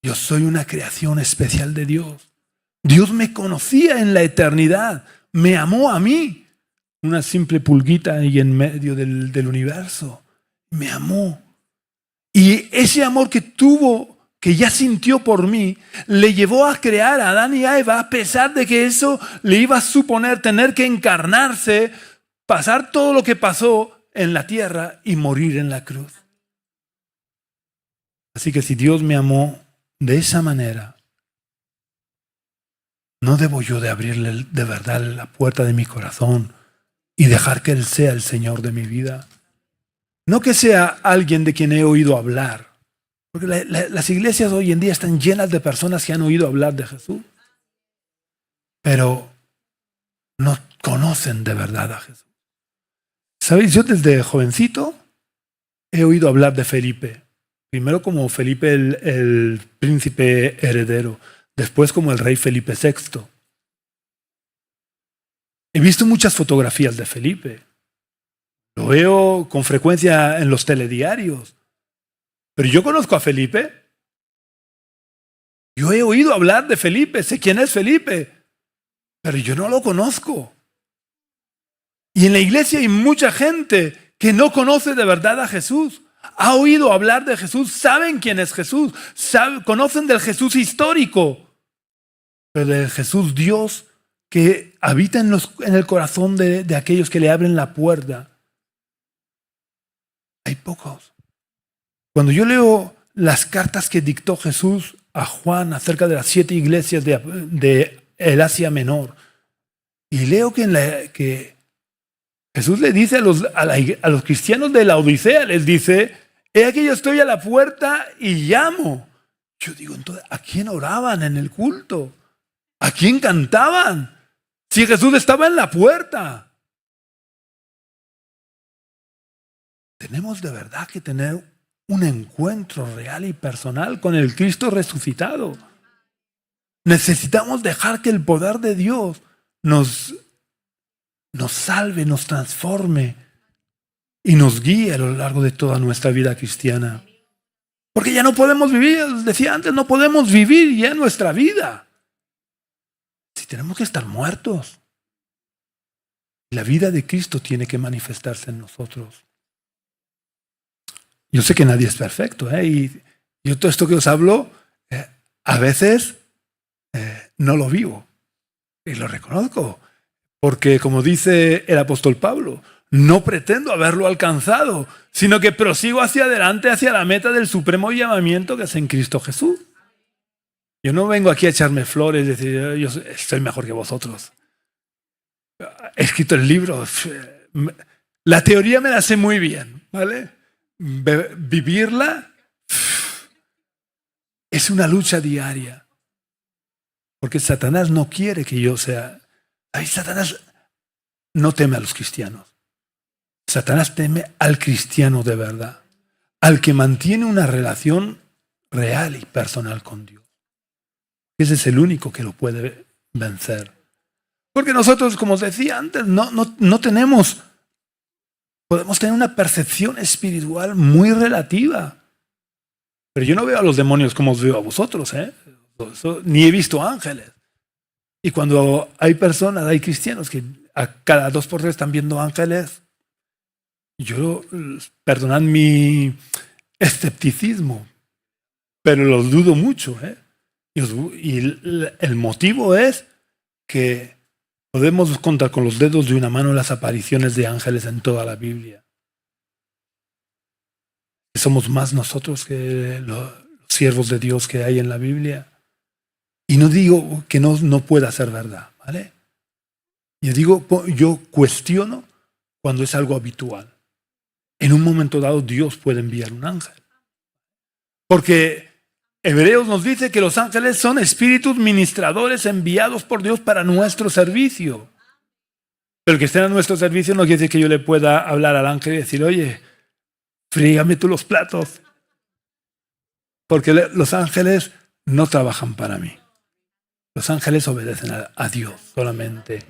Yo soy una creación especial de Dios. Dios me conocía en la eternidad, me amó a mí. Una simple pulguita ahí en medio del universo. Me amó. Y ese amor que tuvo, que ya sintió por mí, le llevó a crear a Adán y a Eva, a pesar de que eso le iba a suponer tener que encarnarse, pasar todo lo que pasó en la tierra y morir en la cruz. Así que si Dios me amó de esa manera, ¿no debo yo de abrirle de verdad la puerta de mi corazón y dejar que Él sea el Señor de mi vida? No que sea alguien de quien he oído hablar. Porque las iglesias hoy en día están llenas de personas que han oído hablar de Jesús, pero no conocen de verdad a Jesús. ¿Sabéis? Yo desde jovencito he oído hablar de Felipe. Primero como Felipe el príncipe heredero, después como el rey Felipe VI. He visto muchas fotografías de Felipe. Lo veo con frecuencia en los telediarios. Pero yo conozco a Felipe. Yo he oído hablar de Felipe, sé quién es Felipe, pero yo no lo conozco. Y en la iglesia hay mucha gente que no conoce de verdad a Jesús. Ha oído hablar de Jesús, saben quién es Jesús, conocen del Jesús histórico, pero del Jesús Dios que habita en el corazón de aquellos que le abren la puerta. Hay pocos. Cuando yo leo las cartas que dictó Jesús a Juan acerca de las 7 iglesias de el Asia Menor, y leo que Jesús le dice a los cristianos de la Odisea, les dice, he aquí yo estoy a la puerta y llamo. Yo digo, entonces, ¿a quién oraban en el culto? ¿A quién cantaban? Si Jesús estaba en la puerta. Tenemos de verdad que tener un encuentro real y personal con el Cristo resucitado. Necesitamos dejar que el poder de Dios nos salve, nos transforme y nos guíe a lo largo de toda nuestra vida cristiana. Porque ya no podemos vivir, decía antes, no podemos vivir ya nuestra vida. Si tenemos que estar muertos. La vida de Cristo tiene que manifestarse en nosotros. Yo sé que nadie es perfecto, y yo todo esto que os hablo, a veces no lo vivo. Y lo reconozco. Porque como dice el apóstol Pablo, no pretendo haberlo alcanzado, sino que prosigo hacia adelante, hacia la meta del supremo llamamiento que es en Cristo Jesús. Yo no vengo aquí a echarme flores y decir, yo soy mejor que vosotros. He escrito el libro. La teoría me la sé muy bien, ¿vale? Vivirla es una lucha diaria. Porque Satanás no quiere que yo sea... Satanás no teme a los cristianos. Satanás teme al cristiano de verdad, al que mantiene una relación real y personal con Dios. Ese es el único que lo puede vencer. Porque nosotros, como os decía antes, no tenemos, podemos tener una percepción espiritual muy relativa. Pero yo no veo a los demonios como os veo a vosotros, ni he visto ángeles. Y cuando hay personas, hay cristianos que a cada 2 por 3 están viendo ángeles, yo, perdonad mi escepticismo, pero los dudo mucho. Y el motivo es que podemos contar con los dedos de una mano las apariciones de ángeles en toda la Biblia. Somos más nosotros que los siervos de Dios que hay en la Biblia. Y no digo que no pueda ser verdad, ¿vale? Yo cuestiono cuando es algo habitual. En un momento dado Dios puede enviar un ángel. Porque Hebreos nos dice que los ángeles son espíritus ministradores enviados por Dios para nuestro servicio. Pero que estén a nuestro servicio no quiere decir que yo le pueda hablar al ángel y decir, oye, frígame tú los platos. Porque los ángeles no trabajan para mí. Los ángeles obedecen a Dios solamente.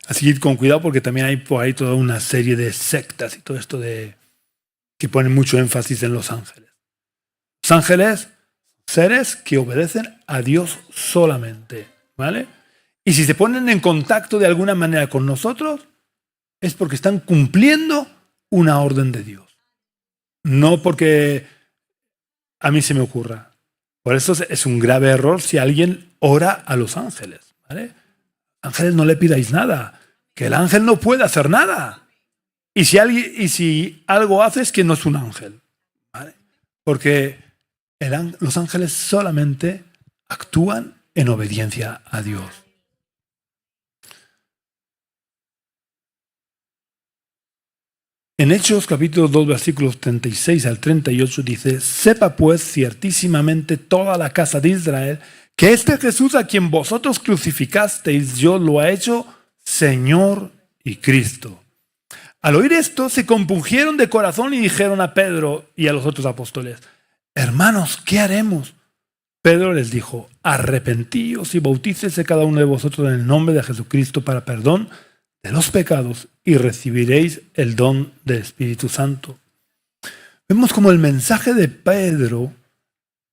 Así que con cuidado porque también hay por ahí toda una serie de sectas y todo esto que ponen mucho énfasis en los ángeles. Los ángeles, seres que obedecen a Dios solamente, ¿vale? Y si se ponen en contacto de alguna manera con nosotros, es porque están cumpliendo una orden de Dios. No porque a mí se me ocurra. Por eso es un grave error si alguien ora a los ángeles, ¿vale? Ángeles, no le pidáis nada, que el ángel no puede hacer nada. Y si algo hace es que no es un ángel, ¿vale? Porque los ángeles solamente actúan en obediencia a Dios. En Hechos capítulo 2 versículos 36 al 38 dice: sepa pues ciertísimamente toda la casa de Israel que este Jesús a quien vosotros crucificasteis, Dios lo ha hecho Señor y Cristo. Al oír esto se compungieron de corazón y dijeron a Pedro y a los otros apóstoles: hermanos, ¿qué haremos? Pedro les dijo: arrepentíos y bautícese cada uno de vosotros en el nombre de Jesucristo para perdón de los pecados y recibiréis el don del Espíritu Santo. Vemos como el mensaje de Pedro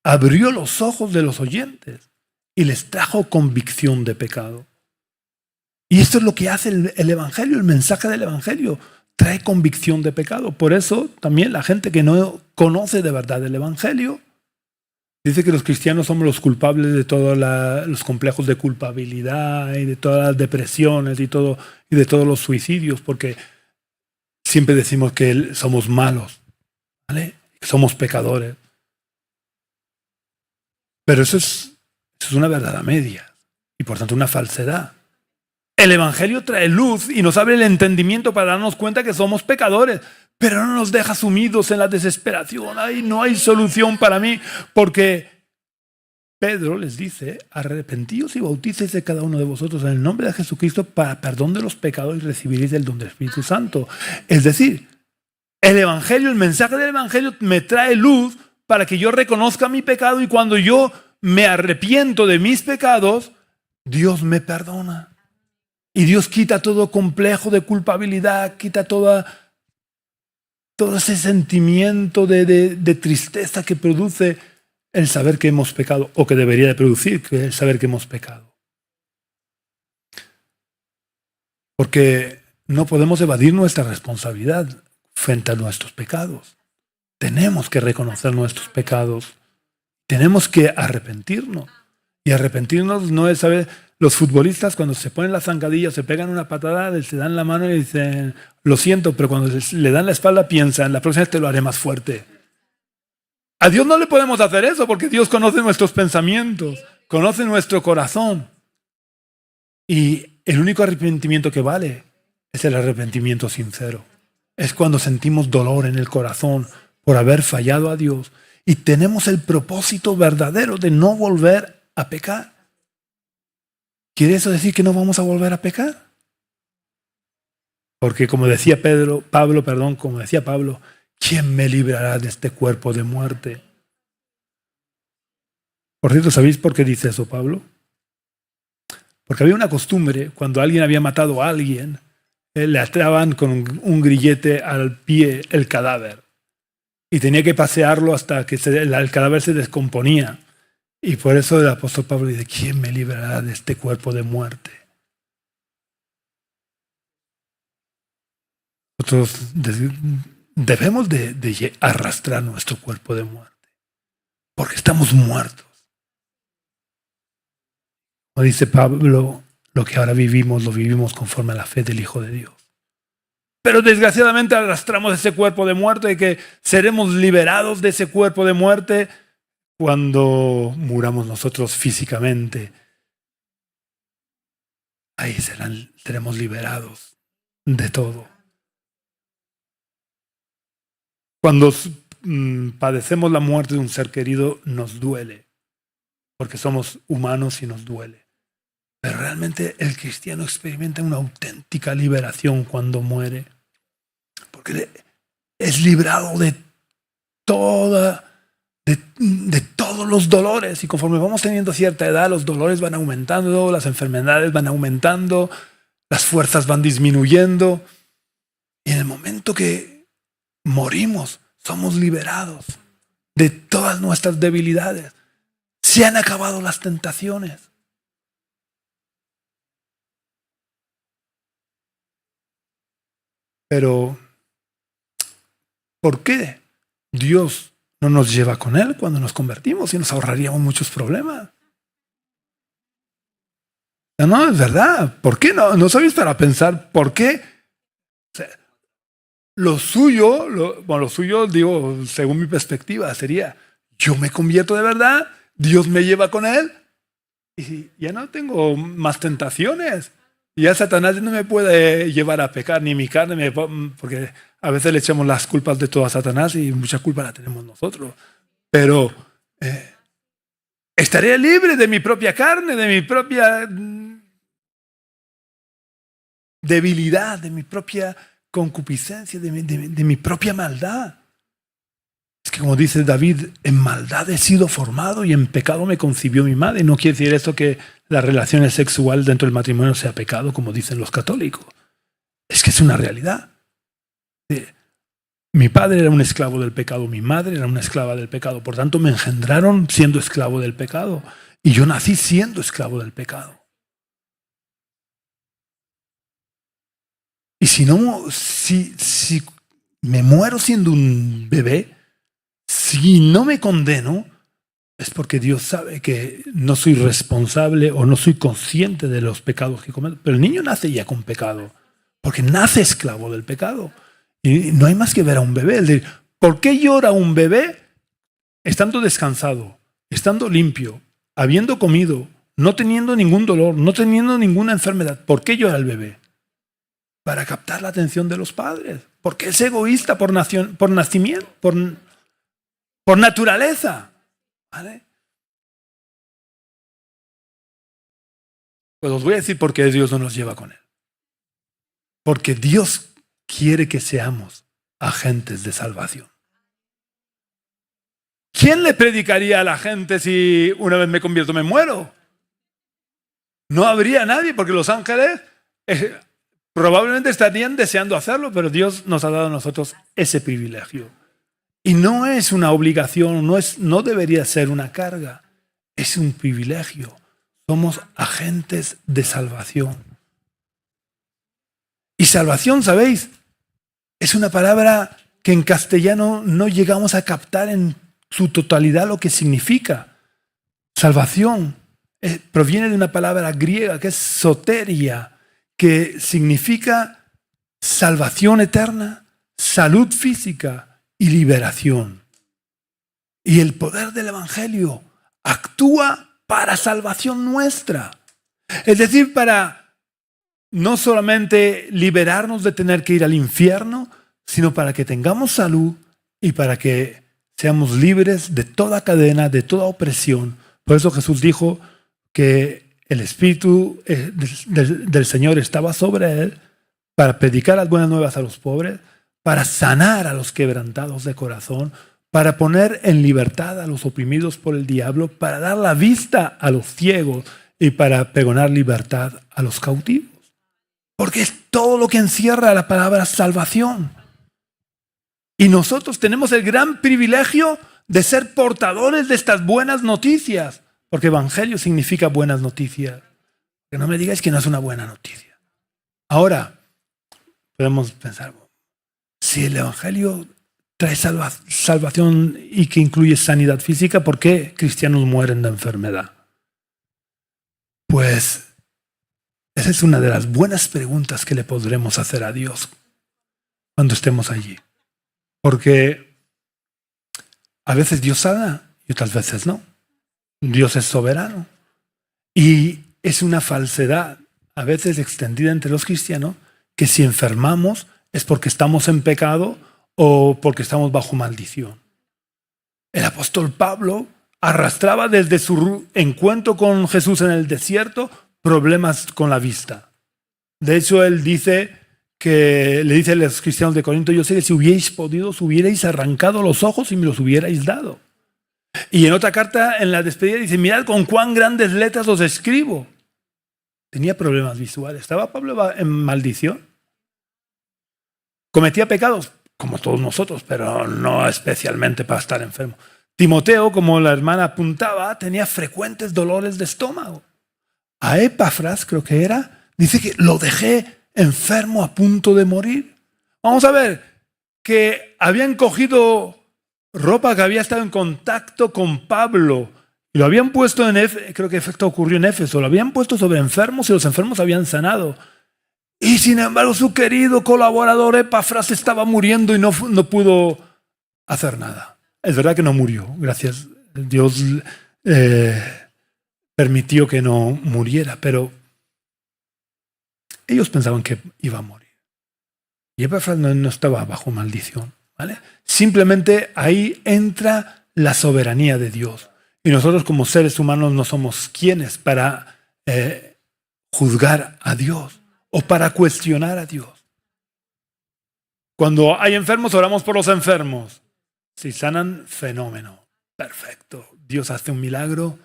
abrió los ojos de los oyentes y les trajo convicción de pecado. Y esto es lo que hace el Evangelio, el mensaje del Evangelio, trae convicción de pecado. Por eso también la gente que no conoce de verdad el Evangelio dice que los cristianos somos los culpables de todos los complejos de culpabilidad y de todas las depresiones y de todos los suicidios, porque siempre decimos que somos malos, ¿vale? Que somos pecadores. Pero eso es una verdad a medias y por tanto una falsedad. El Evangelio trae luz y nos abre el entendimiento para darnos cuenta que somos pecadores, pero no nos deja sumidos en la desesperación. Ay, no hay solución para mí, porque Pedro les dice: arrepentíos y bautícese cada uno de vosotros en el nombre de Jesucristo para perdón de los pecados y recibiréis el don del Espíritu Santo. Es decir, el Evangelio, el mensaje del Evangelio me trae luz para que yo reconozca mi pecado, y cuando yo me arrepiento de mis pecados, Dios me perdona. Y Dios quita todo complejo de culpabilidad, quita todo ese sentimiento de tristeza que produce el saber que hemos pecado, o que debería de producir el saber que hemos pecado. Porque no podemos evadir nuestra responsabilidad frente a nuestros pecados. Tenemos que reconocer nuestros pecados. Tenemos que arrepentirnos. Y arrepentirnos no es saber. Los futbolistas, cuando se ponen la zancadilla, se pegan una patada, se dan la mano y dicen: lo siento, pero cuando le dan la espalda piensan: la próxima vez te lo haré más fuerte. A Dios no le podemos hacer eso, porque Dios conoce nuestros pensamientos, conoce nuestro corazón. Y el único arrepentimiento que vale es el arrepentimiento sincero. Es cuando sentimos dolor en el corazón por haber fallado a Dios y tenemos el propósito verdadero de no volver a pecar. ¿Quiere eso decir que no vamos a volver a pecar? Porque como decía Pablo, ¿quién me librará de este cuerpo de muerte? Por cierto, ¿sabéis por qué dice eso Pablo? Porque había una costumbre, cuando alguien había matado a alguien, le ataban con un grillete al pie el cadáver. Y tenía que pasearlo hasta que el cadáver se descomponía. Y por eso el apóstol Pablo dice, ¿quién me librará de este cuerpo de muerte? Nosotros debemos de arrastrar nuestro cuerpo de muerte, porque estamos muertos. Como dice Pablo, lo que ahora vivimos, lo vivimos conforme a la fe del Hijo de Dios. Pero desgraciadamente arrastramos ese cuerpo de muerte y que seremos liberados de ese cuerpo de muerte cuando muramos nosotros físicamente. Ahí seremos liberados de todo. Cuando padecemos la muerte de un ser querido, nos duele, porque somos humanos y nos duele. Pero realmente el cristiano experimenta una auténtica liberación cuando muere, porque es librado de todos los dolores, y conforme vamos teniendo cierta edad, los dolores van aumentando, las enfermedades van aumentando, las fuerzas van disminuyendo, y en el momento que morimos, somos liberados de todas nuestras debilidades. Se han acabado las tentaciones. Pero, ¿por qué Dios no nos lleva con Él cuando nos convertimos y nos ahorraríamos muchos problemas? No, es verdad. ¿Por qué no? ¿No sabéis para pensar por qué? O sea, lo suyo, digo, según mi perspectiva, sería, yo me convierto de verdad, Dios me lleva con Él y ya no tengo más tentaciones. Ya Satanás no me puede llevar a pecar, ni mi carne, porque a veces le echamos las culpas de todo a Satanás y mucha culpa la tenemos nosotros. Pero estaré libre de mi propia carne, de mi propia debilidad, de mi propia concupiscencia, de mi propia maldad. Es que como dice David, en maldad he sido formado y en pecado me concibió mi madre. No quiere decir esto que la relación sexual dentro del matrimonio sea pecado, como dicen los católicos. Es que es una realidad. Mi padre era un esclavo del pecado, mi madre era una esclava del pecado. Por tanto, me engendraron siendo esclavo del pecado. Y yo nací siendo esclavo del pecado. Y si me muero siendo un bebé, si no me condeno, es porque Dios sabe que no soy responsable o no soy consciente de los pecados que cometo. Pero el niño nace ya con pecado, porque nace esclavo del pecado. Y no hay más que ver a un bebé. ¿Por qué llora un bebé estando descansado, estando limpio, habiendo comido, no teniendo ningún dolor, no teniendo ninguna enfermedad? ¿Por qué llora el bebé? Para captar la atención de los padres. Porque es egoísta por nacimiento, por naturaleza. ¿Vale? Pues os voy a decir por qué Dios no nos lleva con Él. Porque Dios quiere que seamos agentes de salvación. ¿Quién le predicaría a la gente si una vez me convierto me muero? No habría nadie, porque los ángeles probablemente estarían deseando hacerlo, pero Dios nos ha dado a nosotros ese privilegio. Y no es una obligación, no debería ser una carga, es un privilegio. Somos agentes de salvación. Y salvación, ¿sabéis? Es una palabra que en castellano no llegamos a captar en su totalidad lo que significa. Salvación proviene de una palabra griega que es soteria, que significa salvación eterna, salud física y liberación. Y el poder del Evangelio actúa para salvación nuestra. Es decir, para no solamente liberarnos de tener que ir al infierno, sino para que tengamos salud y para que seamos libres de toda cadena, de toda opresión. Por eso Jesús dijo que el Espíritu del Señor estaba sobre él para predicar las buenas nuevas a los pobres, para sanar a los quebrantados de corazón, para poner en libertad a los oprimidos por el diablo, para dar la vista a los ciegos y para pregonar libertad a los cautivos. Porque es todo lo que encierra la palabra salvación. Y nosotros tenemos el gran privilegio de ser portadores de estas buenas noticias. Porque evangelio significa buenas noticias. Que no me digáis que no es una buena noticia. Ahora, podemos pensar, si el evangelio trae salvación y que incluye sanidad física, ¿por qué cristianos mueren de enfermedad? Pues esa es una de las buenas preguntas que le podremos hacer a Dios cuando estemos allí. Porque a veces Dios sana y otras veces no. Dios es soberano. Y es una falsedad, a veces extendida entre los cristianos, que si enfermamos es porque estamos en pecado o porque estamos bajo maldición. El apóstol Pablo arrastraba desde su encuentro con Jesús en el desierto problemas con la vista. De hecho, él dice que le dice a los cristianos de Corinto: yo sé que si hubierais podido, os hubierais arrancado los ojos y me los hubierais dado. Y en otra carta, en la despedida, dice: mirad con cuán grandes letras os escribo. Tenía problemas visuales. ¿Estaba Pablo en maldición? Cometía pecados, como todos nosotros, pero no especialmente para estar enfermo. Timoteo, como la hermana apuntaba, tenía frecuentes dolores de estómago. A Epafras, creo que era, dice que lo dejé enfermo a punto de morir. Vamos a ver, que habían cogido ropa que había estado en contacto con Pablo y lo habían puesto en Éfeso. Creo que esto ocurrió en Éfeso. Lo habían puesto sobre enfermos y los enfermos habían sanado. Y sin embargo, su querido colaborador Epafras estaba muriendo y no pudo hacer nada. Es verdad que no murió, gracias. Dios permitió que no muriera, pero ellos pensaban que iba a morir. Y Epafras no estaba bajo maldición, ¿vale? Simplemente ahí entra la soberanía de Dios. Y nosotros como seres humanos no somos quienes para juzgar a Dios o para cuestionar a Dios. Cuando hay enfermos, oramos por los enfermos. Si sanan, fenómeno. Perfecto. Dios hace un milagro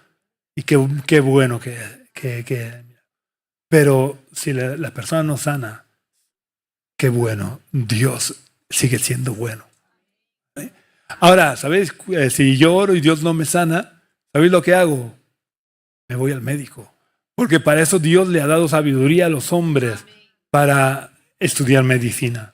y qué bueno que. Pero si la persona no sana, qué bueno. Dios sigue siendo bueno. ¿Eh? Ahora, ¿sabéis? Si yo oro y Dios no me sana, ¿sabéis lo que hago? Me voy al médico. Porque para eso Dios le ha dado sabiduría a los hombres para estudiar medicina.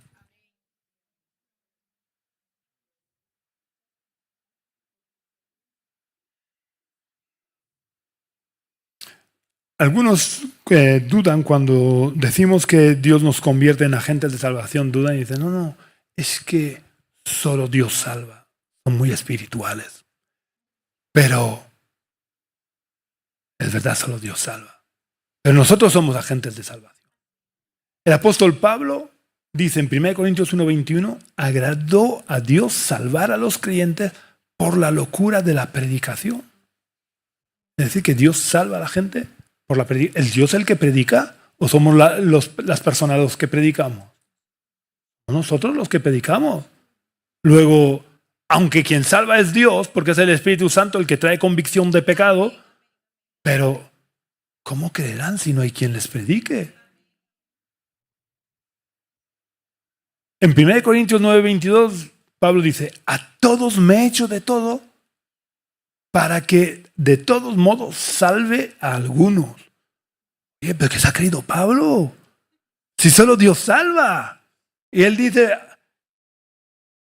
Algunos dudan cuando decimos que Dios nos convierte en agentes de salvación, dudan y dicen: no, es que solo Dios salva. Son muy espirituales. Pero es verdad, solo Dios salva. Pero nosotros somos agentes de salvación. El apóstol Pablo dice en 1 Corintios 1:21: agradó a Dios salvar a los creyentes por la locura de la predicación. Es decir, que Dios salva a la gente. ¿El Dios el que predica? ¿O somos las personas los que predicamos? Nosotros los que predicamos. Luego, aunque quien salva es Dios, porque es el Espíritu Santo el que trae convicción de pecado, pero ¿cómo creerán si no hay quien les predique? En 1 Corintios 9:22, Pablo dice: a todos me he hecho de todo para que de todos modos salve a algunos. Oye, ¿pero qué se ha creído Pablo? Si solo Dios salva. Y él dice: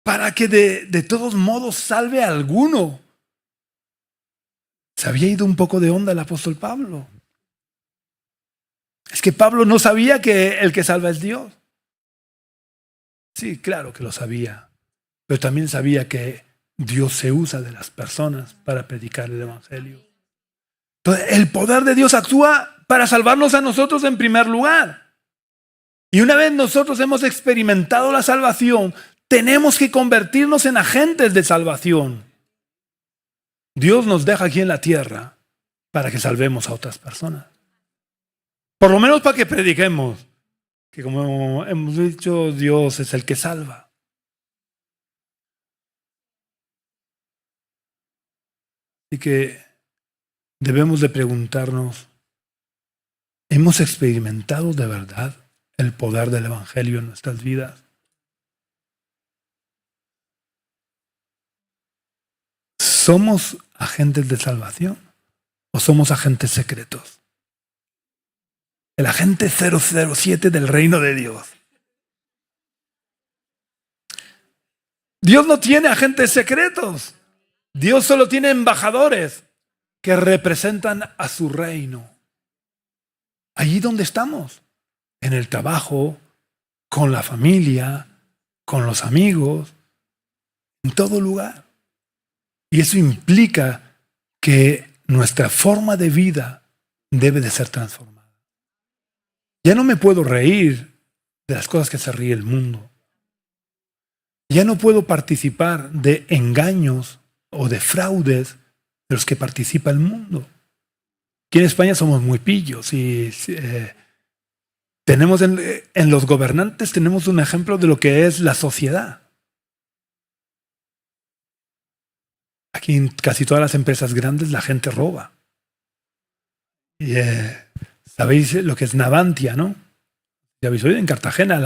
para que de todos modos salve a alguno. Se había ido un poco de onda el apóstol Pablo. Es que Pablo no sabía que el que salva es Dios. Sí, claro que lo sabía. Pero también sabía que Dios se usa de las personas para predicar el evangelio. Entonces, el poder de Dios actúa para salvarnos a nosotros en primer lugar. Y una vez nosotros hemos experimentado la salvación, tenemos que convertirnos en agentes de salvación. Dios nos deja aquí en la tierra para que salvemos a otras personas. Por lo menos para que prediquemos que, como hemos dicho, Dios es el que salva. Así que debemos de preguntarnos: ¿Hemos experimentado de verdad el poder del Evangelio en nuestras vidas? ¿Somos agentes de salvación o somos agentes secretos? El agente 007 del reino de Dios. Dios no tiene agentes secretos. Dios solo tiene embajadores que representan a su reino. Allí donde estamos, en el trabajo, con la familia, con los amigos, en todo lugar. Y eso implica que nuestra forma de vida debe de ser transformada. Ya no me puedo reír de las cosas que se ríe el mundo. Ya no puedo participar de engaños o de fraudes de los que participa el mundo. Aquí en España somos muy pillos y tenemos en los gobernantes tenemos un ejemplo de lo que es la sociedad. Aquí en casi todas las empresas grandes la gente roba. Y, ¿sabéis lo que es Navantia, no? Ya habéis oído en Cartagena,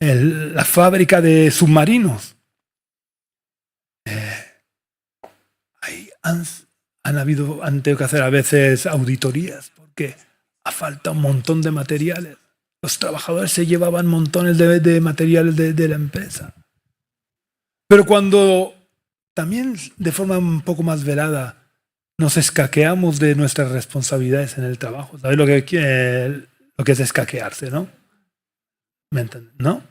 la fábrica de submarinos. Han tenido que hacer a veces auditorías porque ha faltado un montón de materiales. Los trabajadores se llevaban montones de materiales de la empresa. Pero cuando también de forma un poco más velada nos escaqueamos de nuestras responsabilidades en el trabajo. ¿Sabéis lo que es escaquearse, no? ¿Me entienden? ¿No?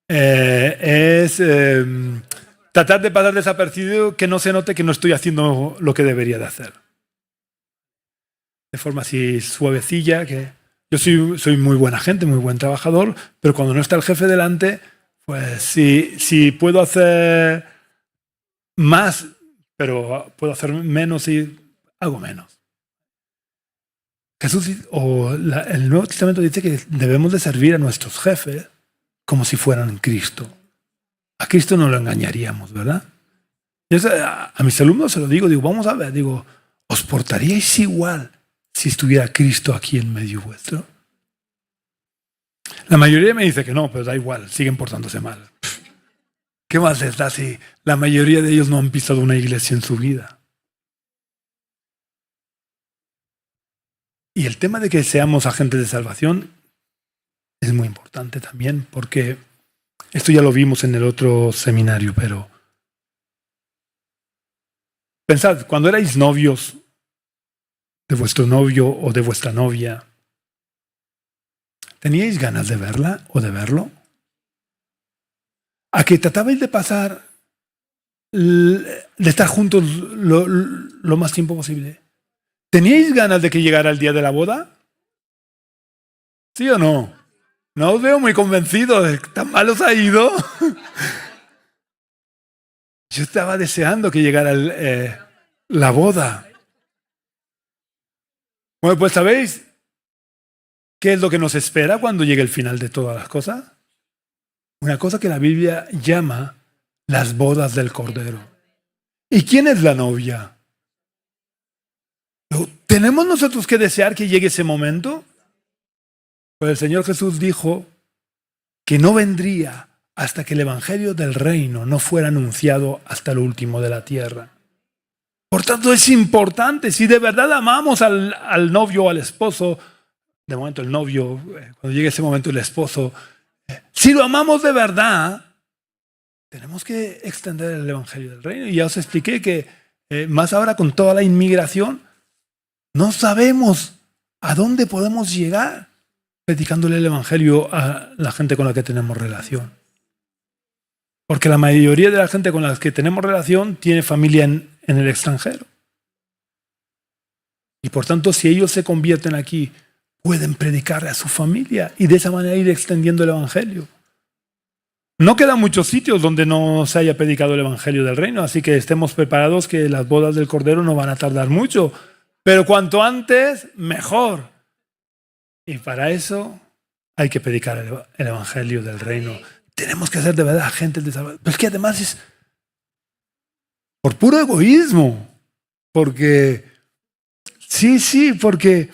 Es tratar de pasar desapercibido, que no se note que no estoy haciendo lo que debería de hacer. De forma así suavecilla, que yo soy muy buena gente, muy buen trabajador, pero cuando no está el jefe delante, pues si puedo hacer más, pero puedo hacer menos y hago menos. Jesús el Nuevo Testamento dice que debemos de servir a nuestros jefes como si fueran Cristo. A Cristo no lo engañaríamos, ¿verdad? Yo a mis alumnos se lo digo, vamos a ver, ¿os portaríais igual si estuviera Cristo aquí en medio vuestro? La mayoría me dice que no, pero da igual, siguen portándose mal. ¿Qué más les da si la mayoría de ellos no han pisado una iglesia en su vida? Y el tema de que seamos agentes de salvación es muy importante también, porque esto ya lo vimos en el otro seminario, pero pensad, cuando erais novios de vuestro novio o de vuestra novia, ¿teníais ganas de verla o de verlo? ¿A que tratabais de pasar, de estar juntos lo más tiempo posible? ¿Teníais ganas de que llegara el día de la boda? ¿Sí o no? No os veo muy convencidos, ¿tan mal os ha ido? Yo estaba deseando que llegara la boda. Bueno, pues ¿sabéis qué es lo que nos espera cuando llegue el final de todas las cosas? Una cosa que la Biblia llama las bodas del Cordero. ¿Y quién es la novia? ¿Tenemos nosotros que desear que llegue ese momento? Pues el Señor Jesús dijo que no vendría hasta que el Evangelio del Reino no fuera anunciado hasta lo último de la tierra. Por tanto, es importante, si de verdad amamos al novio o al esposo, de momento el novio, cuando llegue ese momento el esposo, si lo amamos de verdad, tenemos que extender el Evangelio del Reino. Y ya os expliqué que más ahora con toda la inmigración, no sabemos a dónde podemos llegar predicándole el Evangelio a la gente con la que tenemos relación. Porque la mayoría de la gente con la que tenemos relación tiene familia en el extranjero. Y por tanto, si ellos se convierten aquí, pueden predicarle a su familia y de esa manera ir extendiendo el Evangelio. No quedan muchos sitios donde no se haya predicado el Evangelio del Reino, así que estemos preparados que las bodas del Cordero no van a tardar mucho. Pero cuanto antes, mejor. Y para eso hay que predicar el Evangelio del Reino. Tenemos que ser de verdad agentes de salvación. Pero es que además es por puro egoísmo. Porque, porque,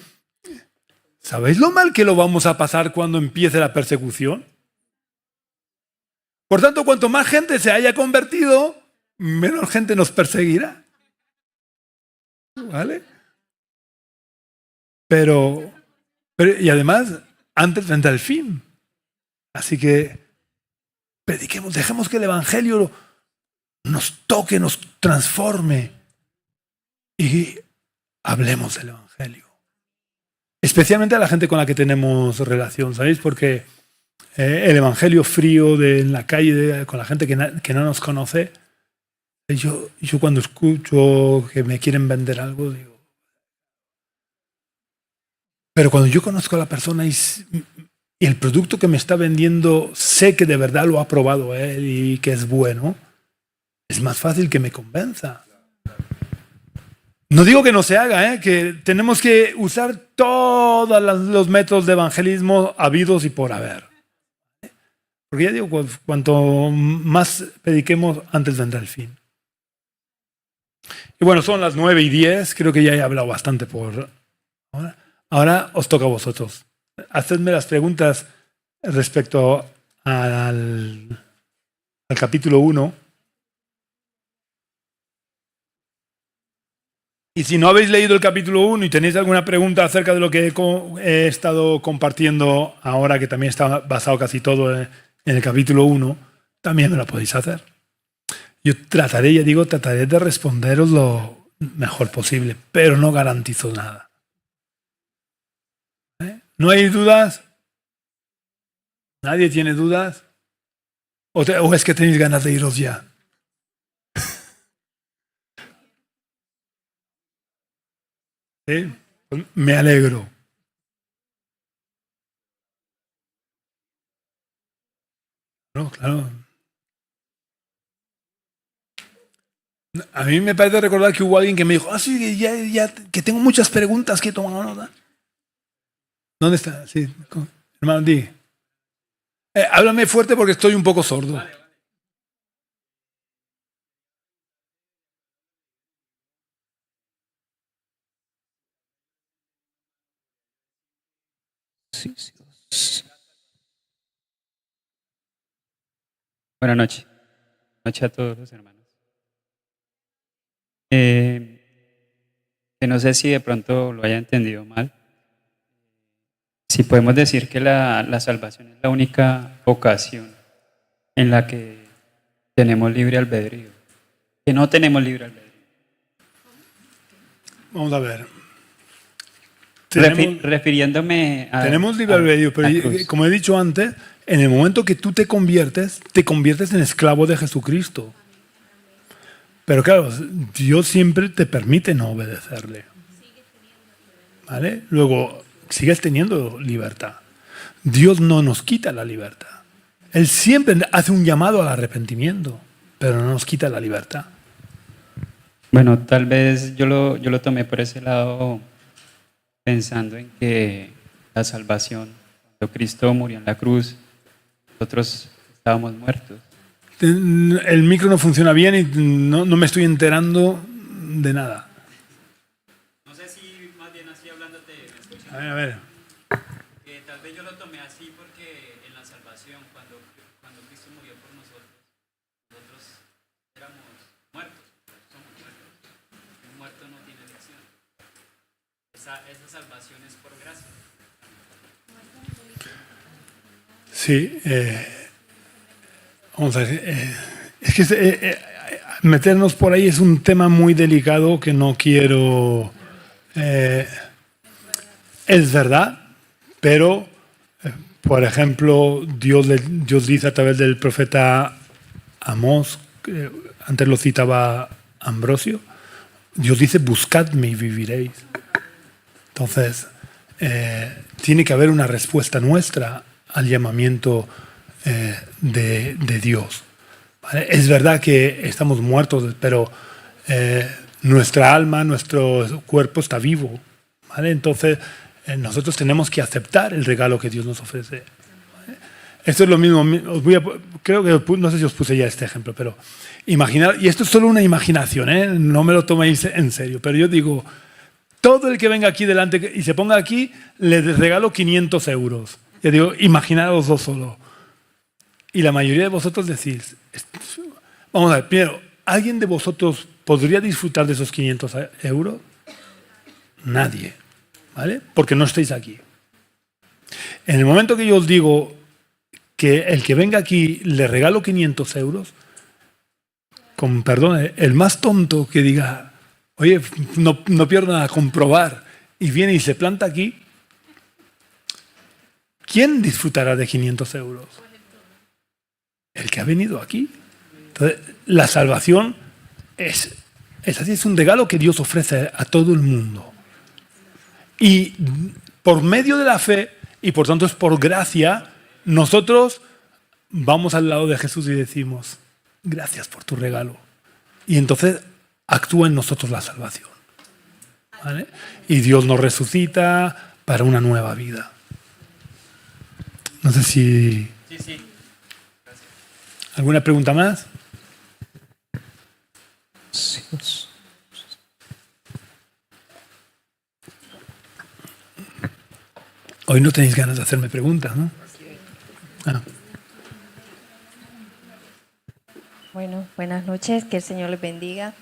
¿Sabéis lo mal que lo vamos a pasar cuando empiece la persecución? Por tanto, cuanto más gente se haya convertido, menos gente nos perseguirá. ¿Vale? Pero y además, antes vendrá el fin. Así que prediquemos, dejemos que el Evangelio nos toque, nos transforme y hablemos del Evangelio. Especialmente a la gente con la que tenemos relación, ¿sabéis? Porque el Evangelio frío en la calle, con la gente que no nos conoce, yo cuando escucho que me quieren vender algo, digo... Pero cuando yo conozco a la persona y el producto que me está vendiendo, sé que de verdad lo ha probado él y que es bueno, es más fácil que me convenza. No digo que no se haga, que tenemos que usar todos los métodos de evangelismo habidos y por haber. Porque ya digo, cuanto más prediquemos, antes vendrá el fin. Y bueno, son las 9:10, creo que ya he hablado bastante por ahora. Ahora os toca a vosotros. Hacedme las preguntas respecto al capítulo 1. Y si no habéis leído el capítulo 1 y tenéis alguna pregunta acerca de lo que he estado compartiendo ahora, que también está basado casi todo en el capítulo 1, también me lo podéis hacer. Yo trataré de responderos lo mejor posible, pero no garantizo nada. ¿No hay dudas? ¿Nadie tiene dudas? ¿O es que tenéis ganas de iros ya? ¿Sí? Pues me alegro. No, claro. A mí me parece recordar que hubo alguien que me dijo, sí, que tengo muchas preguntas que he tomado nota. ¿Dónde está? Sí, hermano, di. Háblame fuerte porque estoy un poco sordo. Vale. Sí. Buenas noches. Buenas noches a todos los hermanos. Que no sé si de pronto lo haya entendido mal. Si podemos decir que la salvación es la única ocasión en la que tenemos libre albedrío. Que no tenemos libre albedrío. Vamos a ver. Refiriéndome a... Tenemos libre albedrío, pero como he dicho antes, en el momento que tú te conviertes en esclavo de Jesucristo. Pero claro, Dios siempre te permite no obedecerle. ¿Vale? Luego, sigues teniendo libertad. Dios no nos quita la libertad. Él siempre hace un llamado al arrepentimiento, pero no nos quita la libertad. Bueno, tal vez yo lo tomé por ese lado pensando en que la salvación, cuando Cristo murió en la cruz, nosotros estábamos muertos. El micro no funciona bien y no me estoy enterando de nada. No sé si más bien así hablándote me escuchas. A ver. Tal vez yo lo tomé así porque en la salvación, cuando Cristo murió por nosotros éramos muertos, somos muertos. Un muerto no tiene elección. Esa salvación es por gracia. Sí, vamos a ver. Es que meternos por ahí es un tema muy delicado que no quiero. Es verdad, pero, por ejemplo, Dios dice a través del profeta Amós, antes lo citaba Ambrosio, Dios dice: buscadme y viviréis. Entonces, tiene que haber una respuesta nuestra al llamamiento de Dios. ¿Vale? Es verdad que estamos muertos, pero nuestra alma, nuestro cuerpo está vivo. ¿Vale? Entonces, nosotros tenemos que aceptar el regalo que Dios nos ofrece. ¿Vale? Esto es lo mismo. Creo que no sé si os puse ya este ejemplo, pero imaginar, y esto es solo una imaginación, no me lo toméis en serio, pero yo digo, todo el que venga aquí delante y se ponga aquí, le regalo 500 euros. Ya digo, imaginaros dos solo. Y la mayoría de vosotros decís, vamos a ver, primero, ¿alguien de vosotros podría disfrutar de esos 500 euros? Nadie, ¿vale? Porque no estáis aquí. En el momento que yo os digo que el que venga aquí le regalo 500 euros, con perdón, el más tonto que diga, oye, no pierdo nada, comprobar, y viene y se planta aquí, ¿quién disfrutará de 500 euros? El que ha venido aquí. Entonces, la salvación es así, es un regalo que Dios ofrece a todo el mundo. Y por medio de la fe, y por tanto es por gracia, nosotros vamos al lado de Jesús y decimos, gracias por tu regalo. Y entonces actúa en nosotros la salvación, ¿vale? Y Dios nos resucita para una nueva vida. No sé si... Sí. ¿Alguna pregunta más? Sí. Hoy no tenéis ganas de hacerme preguntas, ¿no? Ah. Bueno, buenas noches, que el Señor les bendiga.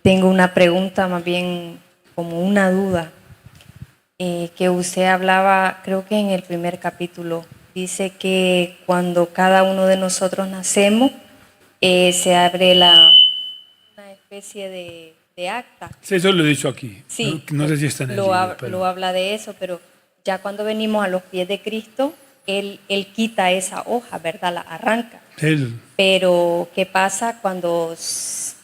Tengo una pregunta, más bien como una duda, que usted hablaba, creo que en el primer capítulo, dice que cuando cada uno de nosotros nacemos, se abre una especie de acta. Sí, eso lo he dicho aquí. Sí, no sé si está en el libro, pero... lo habla de eso, pero ya cuando venimos a los pies de Cristo, Él quita esa hoja, ¿verdad? La arranca. Él... Pero, ¿qué pasa cuando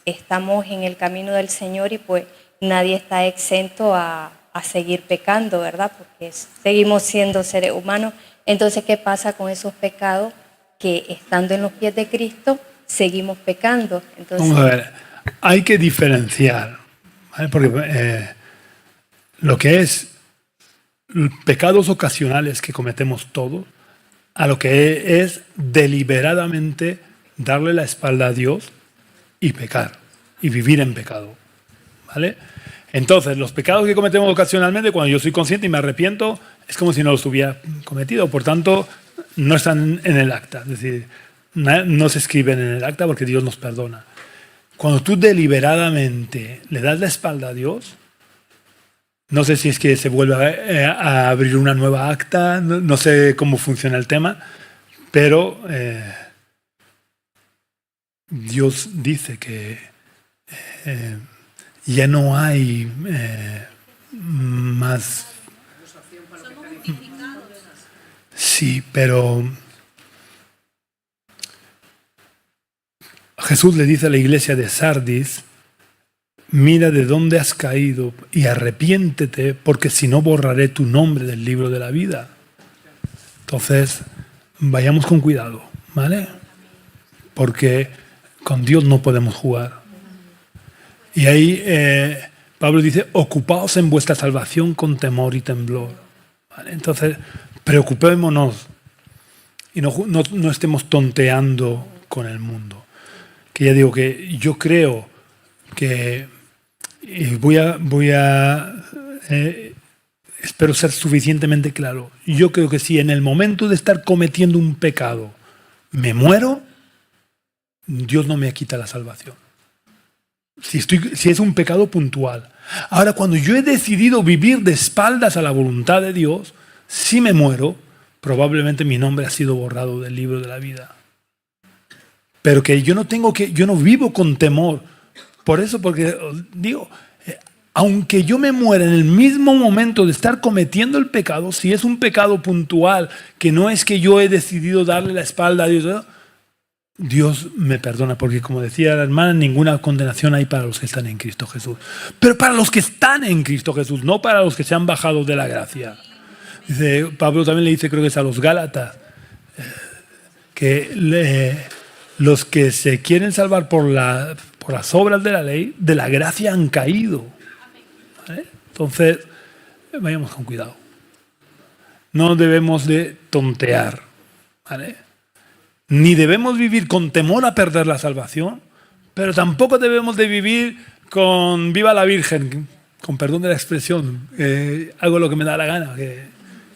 estamos en el camino del Señor y pues nadie está exento a seguir pecando, ¿verdad? Porque seguimos siendo seres humanos. Entonces, ¿qué pasa con esos pecados que estando en los pies de Cristo seguimos pecando? Entonces, Vamos a ver, hay que diferenciar, ¿vale? Porque lo que es pecados ocasionales que cometemos todos, a lo que es deliberadamente darle la espalda a Dios y pecar, y vivir en pecado, ¿vale? Entonces, los pecados que cometemos ocasionalmente, cuando yo soy consciente y me arrepiento, es como si no los hubiera cometido, por tanto, no están en el acta, es decir, no se escriben en el acta porque Dios nos perdona. Cuando tú deliberadamente le das la espalda a Dios, no sé si es que se vuelve a abrir una nueva acta, no sé cómo funciona el tema, pero Dios dice que ya no hay más... Sí, pero Jesús le dice a la iglesia de Sardis, mira de dónde has caído y arrepiéntete, porque si no borraré tu nombre del libro de la vida. Entonces, vayamos con cuidado, ¿vale? Porque con Dios no podemos jugar. Y ahí Pablo dice, ocupaos en vuestra salvación con temor y temblor, ¿vale? Entonces, preocupémonos y no estemos tonteando con el mundo. Que ya digo que yo creo que espero ser suficientemente claro. Yo creo que si en el momento de estar cometiendo un pecado me muero, Dios no me quita la salvación. Si es un pecado puntual. Ahora, cuando yo he decidido vivir de espaldas a la voluntad de Dios, si me muero, probablemente mi nombre ha sido borrado del libro de la vida. Pero que yo no vivo con temor. Por eso, porque digo, aunque yo me muera en el mismo momento de estar cometiendo el pecado, si es un pecado puntual, que no es que yo he decidido darle la espalda a Dios, Dios me perdona, porque como decía la hermana, ninguna condenación hay para los que están en Cristo Jesús. Pero para los que están en Cristo Jesús, no para los que se han bajado de la gracia. Dice, Pablo también le dice, creo que es a los Gálatas, que los que se quieren salvar por las obras de la ley, de la gracia han caído. ¿Vale? Entonces, vayamos con cuidado. No debemos de tontear, ¿vale? Ni debemos vivir con temor a perder la salvación, pero tampoco debemos de vivir con viva la Virgen, con perdón de la expresión, hago lo que me da la gana. Que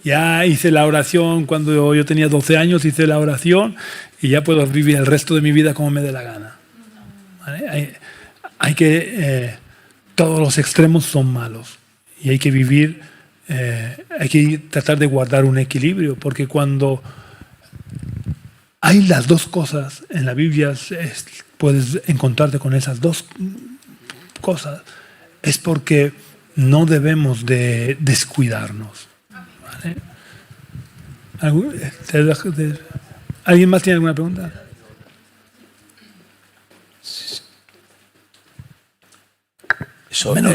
ya hice la oración cuando yo tenía 12 años, hice la oración y ya puedo vivir el resto de mi vida como me dé la gana. ¿Vale? Todos los extremos son malos y hay que vivir, hay que tratar de guardar un equilibrio, porque cuando hay las dos cosas en la Biblia, puedes encontrarte con esas dos cosas, es porque no debemos de descuidarnos. ¿Vale? ¿Alguien más tiene alguna pregunta?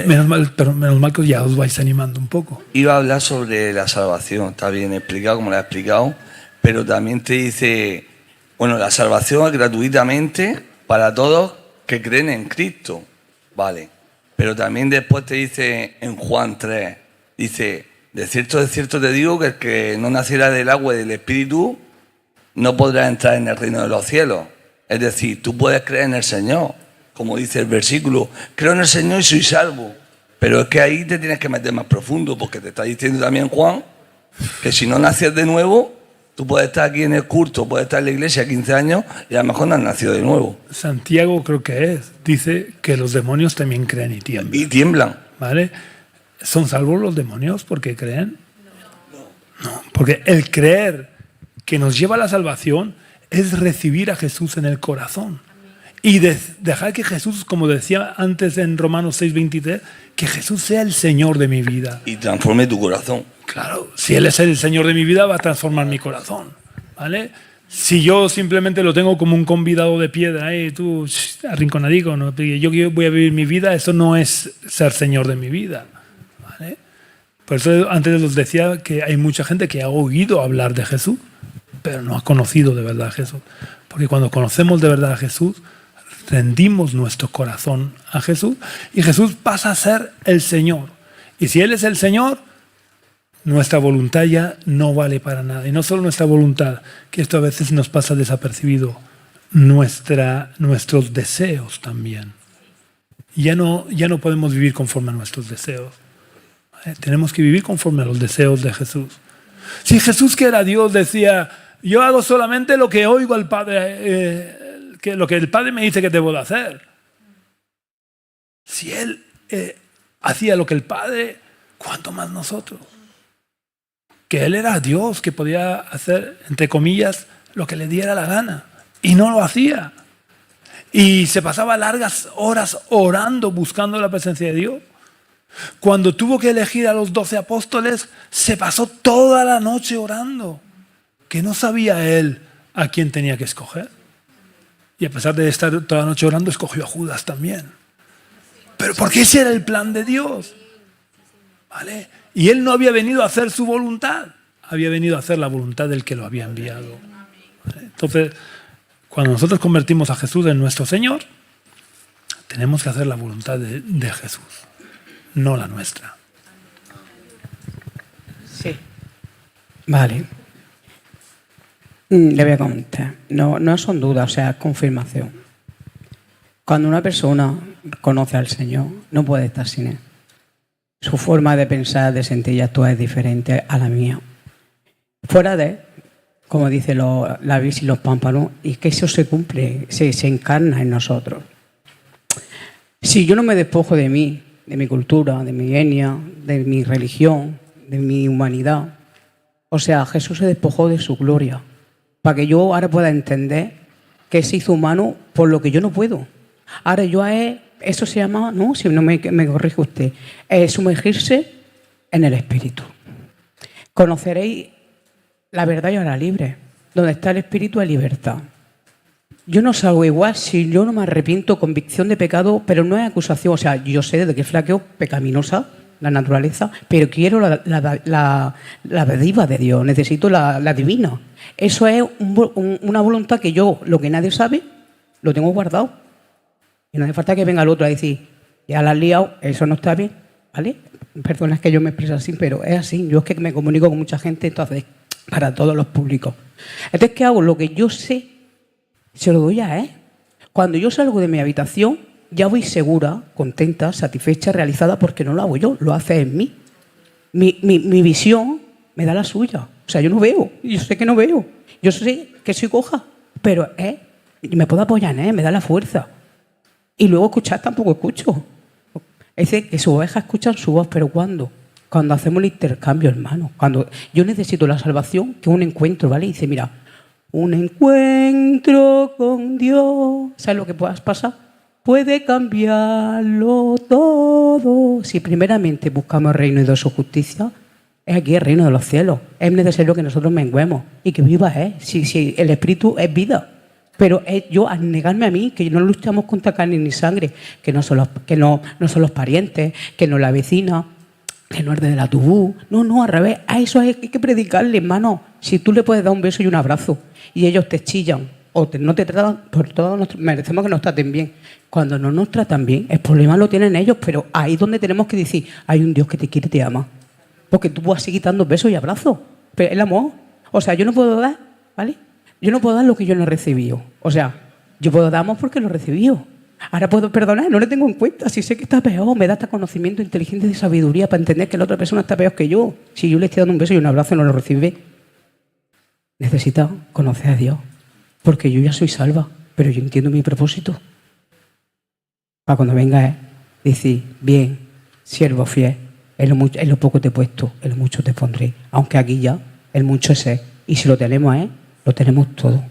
Menos mal que ya os vais animando un poco. Iba a hablar sobre la salvación, está bien explicado como lo ha explicado, pero también te dice, bueno, la salvación es gratuitamente para todos que creen en Cristo, vale, pero también después te dice en Juan 3, dice, de cierto te digo que el que no naciera del agua y del Espíritu no podrá entrar en el reino de los cielos. Es decir, tú puedes creer en el Señor, como dice el versículo, creo en el Señor y soy salvo. Pero es que ahí te tienes que meter más profundo, porque te está diciendo también Juan que si no naces de nuevo, tú puedes estar aquí en el culto, puedes estar en la iglesia 15 años y a lo mejor no has nacido de nuevo. Santiago creo que dice que los demonios también creen y tiemblan. Y tiemblan. ¿Vale? ¿Son salvos los demonios porque creen? No, porque el creer que nos lleva a la salvación es recibir a Jesús en el corazón. Y dejar que Jesús, como decía antes en Romanos 6:23, que Jesús sea el Señor de mi vida. Y transforme tu corazón. Claro, si Él es el Señor de mi vida, va a transformar mi corazón. ¿Vale? Si yo simplemente lo tengo como un convidado de piedra, tú arrinconadico, ¿no? Yo voy a vivir mi vida, eso no es ser Señor de mi vida. ¿Vale? Por eso antes les decía que hay mucha gente que ha oído hablar de Jesús, pero no ha conocido de verdad a Jesús. Porque cuando conocemos de verdad a Jesús, rendimos nuestro corazón a Jesús y Jesús pasa a ser el Señor. Y si Él es el Señor, nuestra voluntad ya no vale para nada. Y no solo nuestra voluntad, que esto a veces nos pasa desapercibido, nuestros deseos también. Ya no podemos vivir conforme a nuestros deseos. ¿Vale? Tenemos que vivir conforme a los deseos de Jesús. Si Jesús, que era Dios, decía, yo hago solamente lo que oigo al Padre, lo que el Padre me dice que debo de hacer. Si Él hacía lo que el Padre, ¿cuánto más nosotros? Que Él era Dios, que podía hacer, entre comillas, lo que le diera la gana. Y no lo hacía. Y se pasaba largas horas orando, buscando la presencia de Dios. Cuando tuvo que elegir a los 12 apóstoles, se pasó toda la noche orando. Que no sabía Él a quién tenía que escoger. Y a pesar de estar toda la noche orando, escogió a Judas también. Pero porque ese era el plan de Dios. ¿Vale? Y Él no había venido a hacer su voluntad. Había venido a hacer la voluntad del que lo había enviado. ¿Vale? Entonces, cuando nosotros convertimos a Jesús en nuestro Señor, tenemos que hacer la voluntad de Jesús, no la nuestra. Sí. Vale. Le voy a comentar. No son dudas, o sea, es confirmación. Cuando una persona conoce al Señor, no puede estar sin Él. Su forma de pensar, de sentir y actuar es diferente a la mía. Fuera de Él, como dice la vis y los pámpanos, y que eso se cumple, se encarna en nosotros. Si yo no me despojo de mí, de mi cultura, de mi etnia, de mi religión, de mi humanidad, o sea, Jesús se despojó de su gloria, para que yo ahora pueda entender que se hizo humano por lo que yo no puedo. Ahora yo a Él, eso se llama, no, si no me corrige usted, sumergirse en el Espíritu. Conoceréis la verdad y hará libre. Donde está el Espíritu hay libertad. Yo no salgo igual si yo no me arrepiento, convicción de pecado, pero no es acusación. O sea, yo sé de que flaqueo pecaminosa, la naturaleza, pero quiero la dádiva de Dios, necesito la divina. Eso es una voluntad que yo, lo que nadie sabe, lo tengo guardado. Y no hace falta que venga el otro a decir, ya la has liado, eso no está bien, ¿vale? Perdona, es que yo me expreso así, pero es así. Yo es que me comunico con mucha gente, entonces, para todos los públicos. Entonces, ¿qué hago? Lo que yo sé, se lo doy a Él. Cuando yo salgo de mi habitación, ya voy segura, contenta, satisfecha, realizada, porque no lo hago yo, lo hace en mí. Mi visión me da la suya. O sea, yo no veo, yo sé que no veo, yo sé que soy coja, pero me puedo apoyar en él, me da la fuerza. Y luego escuchar tampoco escucho. Es decir, que sus ovejas escuchan su voz, pero ¿cuándo? Cuando hacemos el intercambio, hermano. Cuando yo necesito la salvación, que es un encuentro, ¿vale? Y dice, mira, un encuentro con Dios. ¿Sabes lo que puedas pasar? Puede cambiarlo todo. Si primeramente buscamos el reino y de su justicia, es aquí el reino de los cielos. Es necesario que nosotros menguemos y que viva Él. Si el Espíritu es vida. Pero yo, al negarme a mí, que no luchamos contra carne ni sangre, que no son los parientes, que no la vecina, que no es de la tubú. No, al revés. A eso hay que predicarle, hermano. Si tú le puedes dar un beso y un abrazo y ellos te chillan o no te tratan, por todos merecemos que nos traten bien. Cuando no nos tratan bien, el problema lo tienen ellos, pero ahí es donde tenemos que decir, hay un Dios que te quiere y te ama. Porque tú vas a seguir dando besos y abrazos. Pero el amor, o sea, yo no puedo dar, ¿vale? Yo no puedo dar lo que yo no he recibido. O sea, yo puedo dar amor porque lo he recibido. Ahora puedo perdonar, no le tengo en cuenta. Si sé que está peor, me da hasta conocimiento, inteligencia y sabiduría para entender que la otra persona está peor que yo. Si yo le estoy dando un beso y un abrazo y no lo recibe, necesito conocer a Dios. Porque yo ya soy salva, pero yo entiendo mi propósito. Para cuando venga decir, bien, siervo fiel, en lo poco te he puesto, en lo mucho te pondré. Aunque aquí ya el mucho es Él. Y si lo tenemos a Él, lo tenemos todo.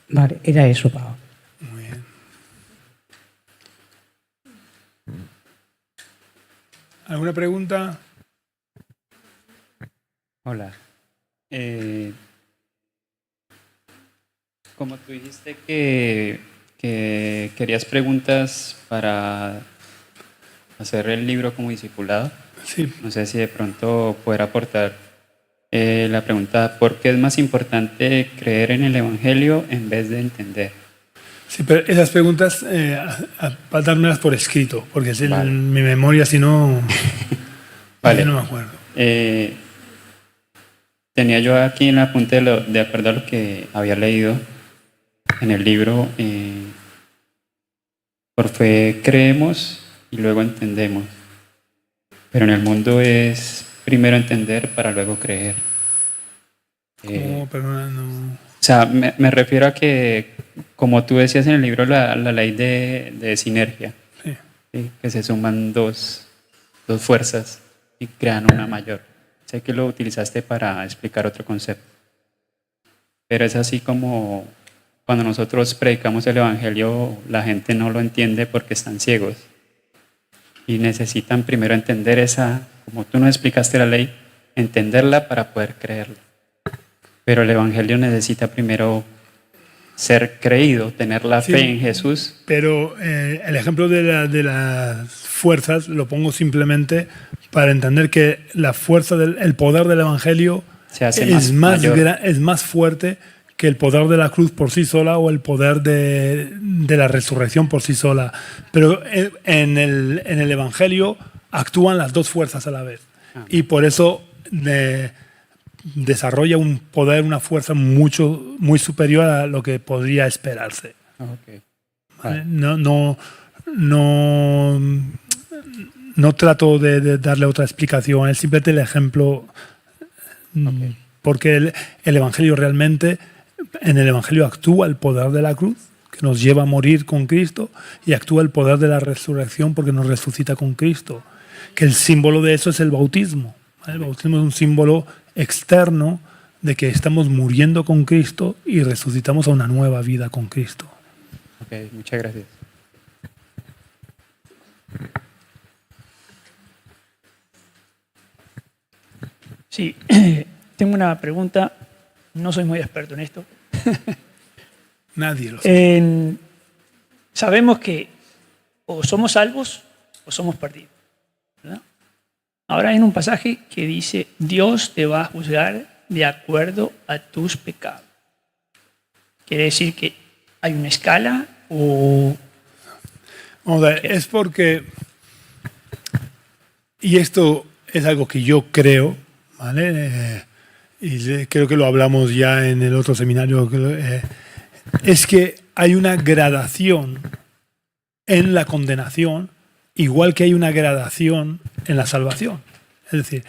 Vale, era eso, Pablo. Muy bien. ¿Alguna pregunta? Hola. Como tú dijiste que querías preguntas para hacer el libro como discipulado, Sí. no sé si de pronto poder aportar la pregunta, ¿por qué es más importante creer en el Evangelio en vez de entender? Sí, pero esas preguntas para dármelas por escrito, porque si Vale. mi memoria, si no, Vale. no me acuerdo. Tenía yo aquí en el apunte de acuerdo a lo que había leído en el libro, por fe creemos y luego entendemos, pero en el mundo es primero entender para luego creer. ¿Cómo? Perdona, no. O sea, me refiero a que, como tú decías en el libro, la ley de sinergia, Sí. ¿sí? Que se suman dos fuerzas y crean una mayor. Sé que lo utilizaste para explicar otro concepto, pero es así como cuando nosotros predicamos el Evangelio, la gente no lo entiende porque están ciegos y necesitan primero entender esa, como tú nos explicaste la ley, entenderla para poder creerla. Pero el Evangelio necesita primero ser creído, tener la Sí, fe en Jesús. Pero el ejemplo de las fuerzas lo pongo simplemente para entender que la fuerza, el poder del Evangelio Se hace es mayor. es más fuerte que el poder de la cruz por sí sola o el poder de la resurrección por sí sola. Pero en el Evangelio actúan las dos fuerzas a la vez. Y por eso desarrolla un poder, una fuerza muy superior a lo que podría esperarse. Okay. ¿Vale? No trato de darle otra explicación, es simplemente el ejemplo. Okay. Porque el Evangelio realmente, en el Evangelio actúa el poder de la cruz, que nos lleva a morir con Cristo, y actúa el poder de la resurrección porque nos resucita con Cristo. Que el símbolo de eso es el bautismo. ¿Vale? El bautismo es un símbolo externo de que estamos muriendo con Cristo y resucitamos a una nueva vida con Cristo. Ok, muchas gracias. Sí, tengo una pregunta. No soy muy experto en esto. Nadie lo sabe. Sabemos que o somos salvos o somos perdidos, ¿verdad? Ahora hay un pasaje que dice, Dios te va a juzgar de acuerdo a tus pecados. ¿Quiere decir que hay una escala o...? Vamos a ver, es porque, y esto es algo que yo creo, ¿vale? Y creo que lo hablamos ya en el otro seminario, es que hay una gradación en la condenación, igual que hay una gradación en la salvación. Es decir,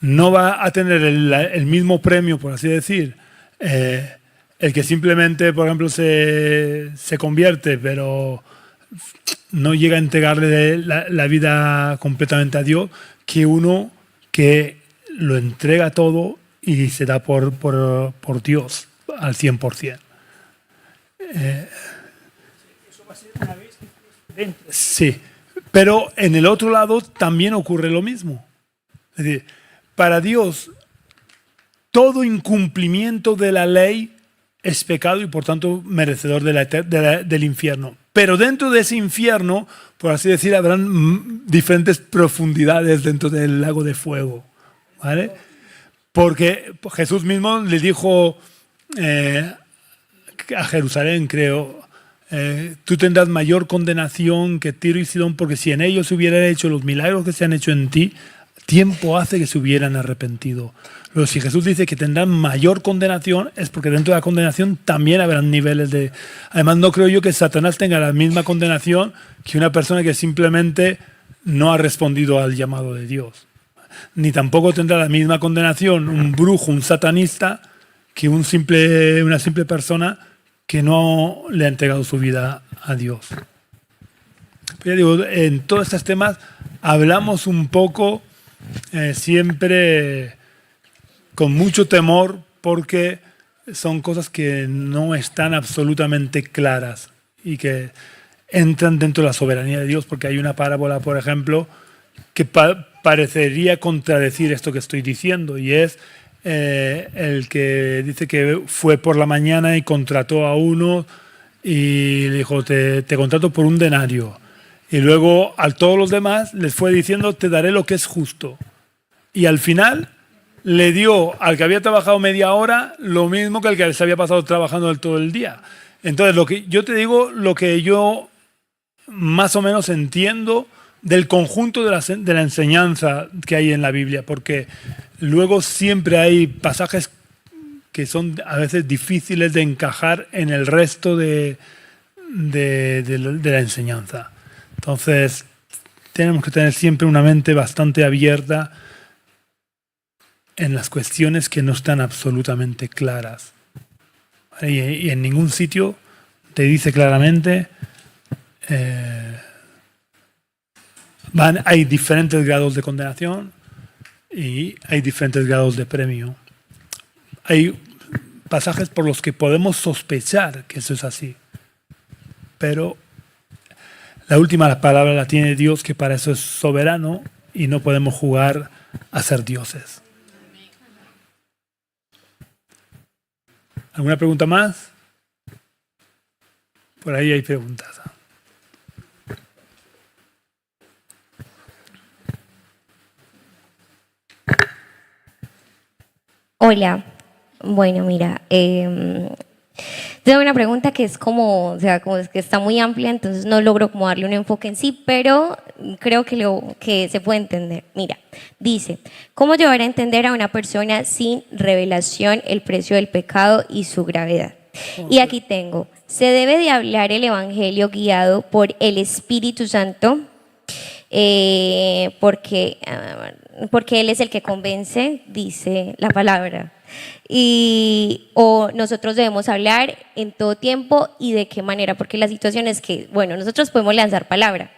no va a tener el mismo premio, por así decir, el que simplemente, por ejemplo, se convierte, pero no llega a entregarle la vida completamente a Dios, que uno que lo entrega todo y se da por Dios al 100%. Eso va a ser una vez dentro. Sí, pero en el otro lado también ocurre lo mismo. Es decir, para Dios, todo incumplimiento de la ley es pecado y por tanto merecedor del infierno. Pero dentro de ese infierno, por así decir, habrán diferentes profundidades dentro del lago de fuego. ¿Vale? Porque Jesús mismo le dijo a Jerusalén, creo, tú tendrás mayor condenación que Tiro y Sidón, porque si en ellos se hubieran hecho los milagros que se han hecho en ti, tiempo hace que se hubieran arrepentido. Pero si Jesús dice que tendrán mayor condenación, es porque dentro de la condenación también habrán niveles de... Además, no creo yo que Satanás tenga la misma condenación que una persona que simplemente no ha respondido al llamado de Dios. Ni tampoco tendrá la misma condenación un brujo, un satanista, que una simple persona que no le ha entregado su vida a Dios. Pero ya digo, en todos estos temas hablamos un poco siempre con mucho temor, porque son cosas que no están absolutamente claras y que entran dentro de la soberanía de Dios, porque hay una parábola, por ejemplo, que parecería contradecir esto que estoy diciendo, y es el que dice que fue por la mañana y contrató a uno y le dijo, te contrato por 1 denario. Y luego a todos los demás les fue diciendo, te daré lo que es justo. Y al final le dio al que había trabajado media hora lo mismo que al que se había pasado trabajando todo el día. Entonces, lo que yo te digo, lo que yo más o menos entiendo del conjunto de la enseñanza que hay en la Biblia, porque luego siempre hay pasajes que son a veces difíciles de encajar en el resto de la enseñanza. Entonces, tenemos que tener siempre una mente bastante abierta en las cuestiones que no están absolutamente claras. Y en ningún sitio te dice claramente hay diferentes grados de condenación y hay diferentes grados de premio. Hay pasajes por los que podemos sospechar que eso es así, pero la última palabra la tiene Dios, que para eso es soberano, y no podemos jugar a ser dioses. ¿Alguna pregunta más? Por ahí hay preguntas. Hola. Bueno, mira, tengo una pregunta que es como, o sea, como es que está muy amplia, entonces no logro como darle un enfoque en sí, pero creo que se puede entender. Mira, dice, ¿cómo llevar a entender a una persona sin revelación el precio del pecado y su gravedad? Y aquí tengo, ¿se debe de hablar el evangelio guiado por el Espíritu Santo? Porque Él es el que convence, dice la palabra. O nosotros debemos hablar en todo tiempo, y de qué manera, porque la situación es que, bueno, nosotros podemos lanzar palabra,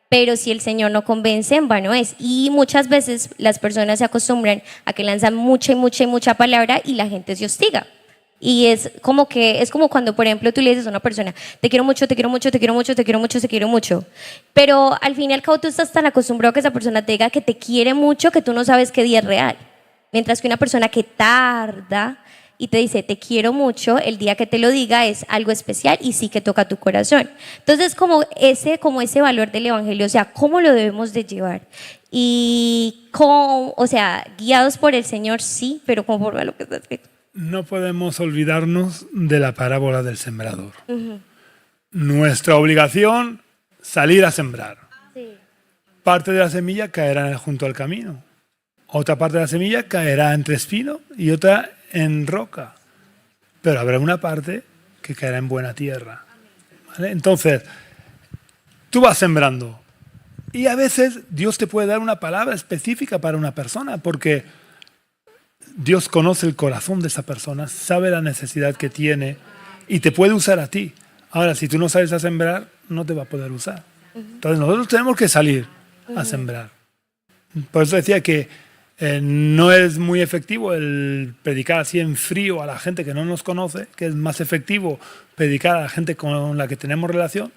pero si el Señor no convence, en vano es. Y muchas veces las personas se acostumbran a que lanzan mucha y mucha y mucha palabra y la gente se hostiga. Y es como cuando, por ejemplo, tú le dices a una persona, te quiero mucho, te quiero mucho, te quiero mucho, te quiero mucho, te quiero mucho. Pero al fin y al cabo tú estás tan acostumbrado a que esa persona te diga que te quiere mucho que tú no sabes qué día es real. Mientras que una persona que tarda y te dice te quiero mucho, el día que te lo diga es algo especial y sí que toca tu corazón. Entonces, como ese valor del evangelio, o sea, ¿cómo lo debemos de llevar? Y o sea, guiados por el Señor, sí, pero conforme a lo que está escrito. No podemos olvidarnos de la parábola del sembrador. Nuestra obligación, salir a sembrar. Sí. Parte de la semilla caerá junto al camino. Otra parte de la semilla caerá entre espinos y otra en roca. Pero habrá una parte que caerá en buena tierra. ¿Vale? Entonces, tú vas sembrando. Y a veces Dios te puede dar una palabra específica para una persona, porque Dios conoce el corazón de esa persona, sabe la necesidad que tiene y te puede usar a ti. Ahora, si tú no sales a sembrar, no te va a poder usar. Entonces nosotros tenemos que salir a sembrar. Por eso decía que no es muy efectivo el predicar así en frío a la gente que no nos conoce, que es más efectivo predicar a la gente con la que tenemos relación,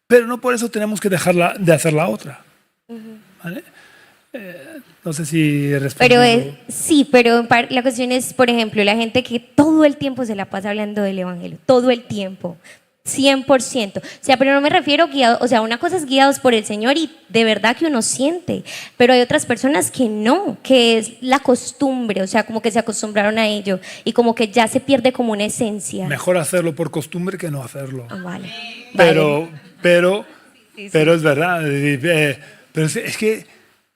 pero no por eso tenemos que dejar de hacer la otra. ¿Vale? No sé si he respondido. Pero sí, pero la cuestión es, por ejemplo, la gente que todo el tiempo se la pasa hablando del evangelio, todo el tiempo, 100%. O sea, pero no me refiero guiados, o sea, una cosa es guiados por el Señor y de verdad que uno siente, pero hay otras personas que no, que es la costumbre, o sea, como que se acostumbraron a ello y como que ya se pierde como una esencia. Mejor hacerlo por costumbre que no hacerlo. Vale. Pero Sí, sí. es verdad. Pero es que,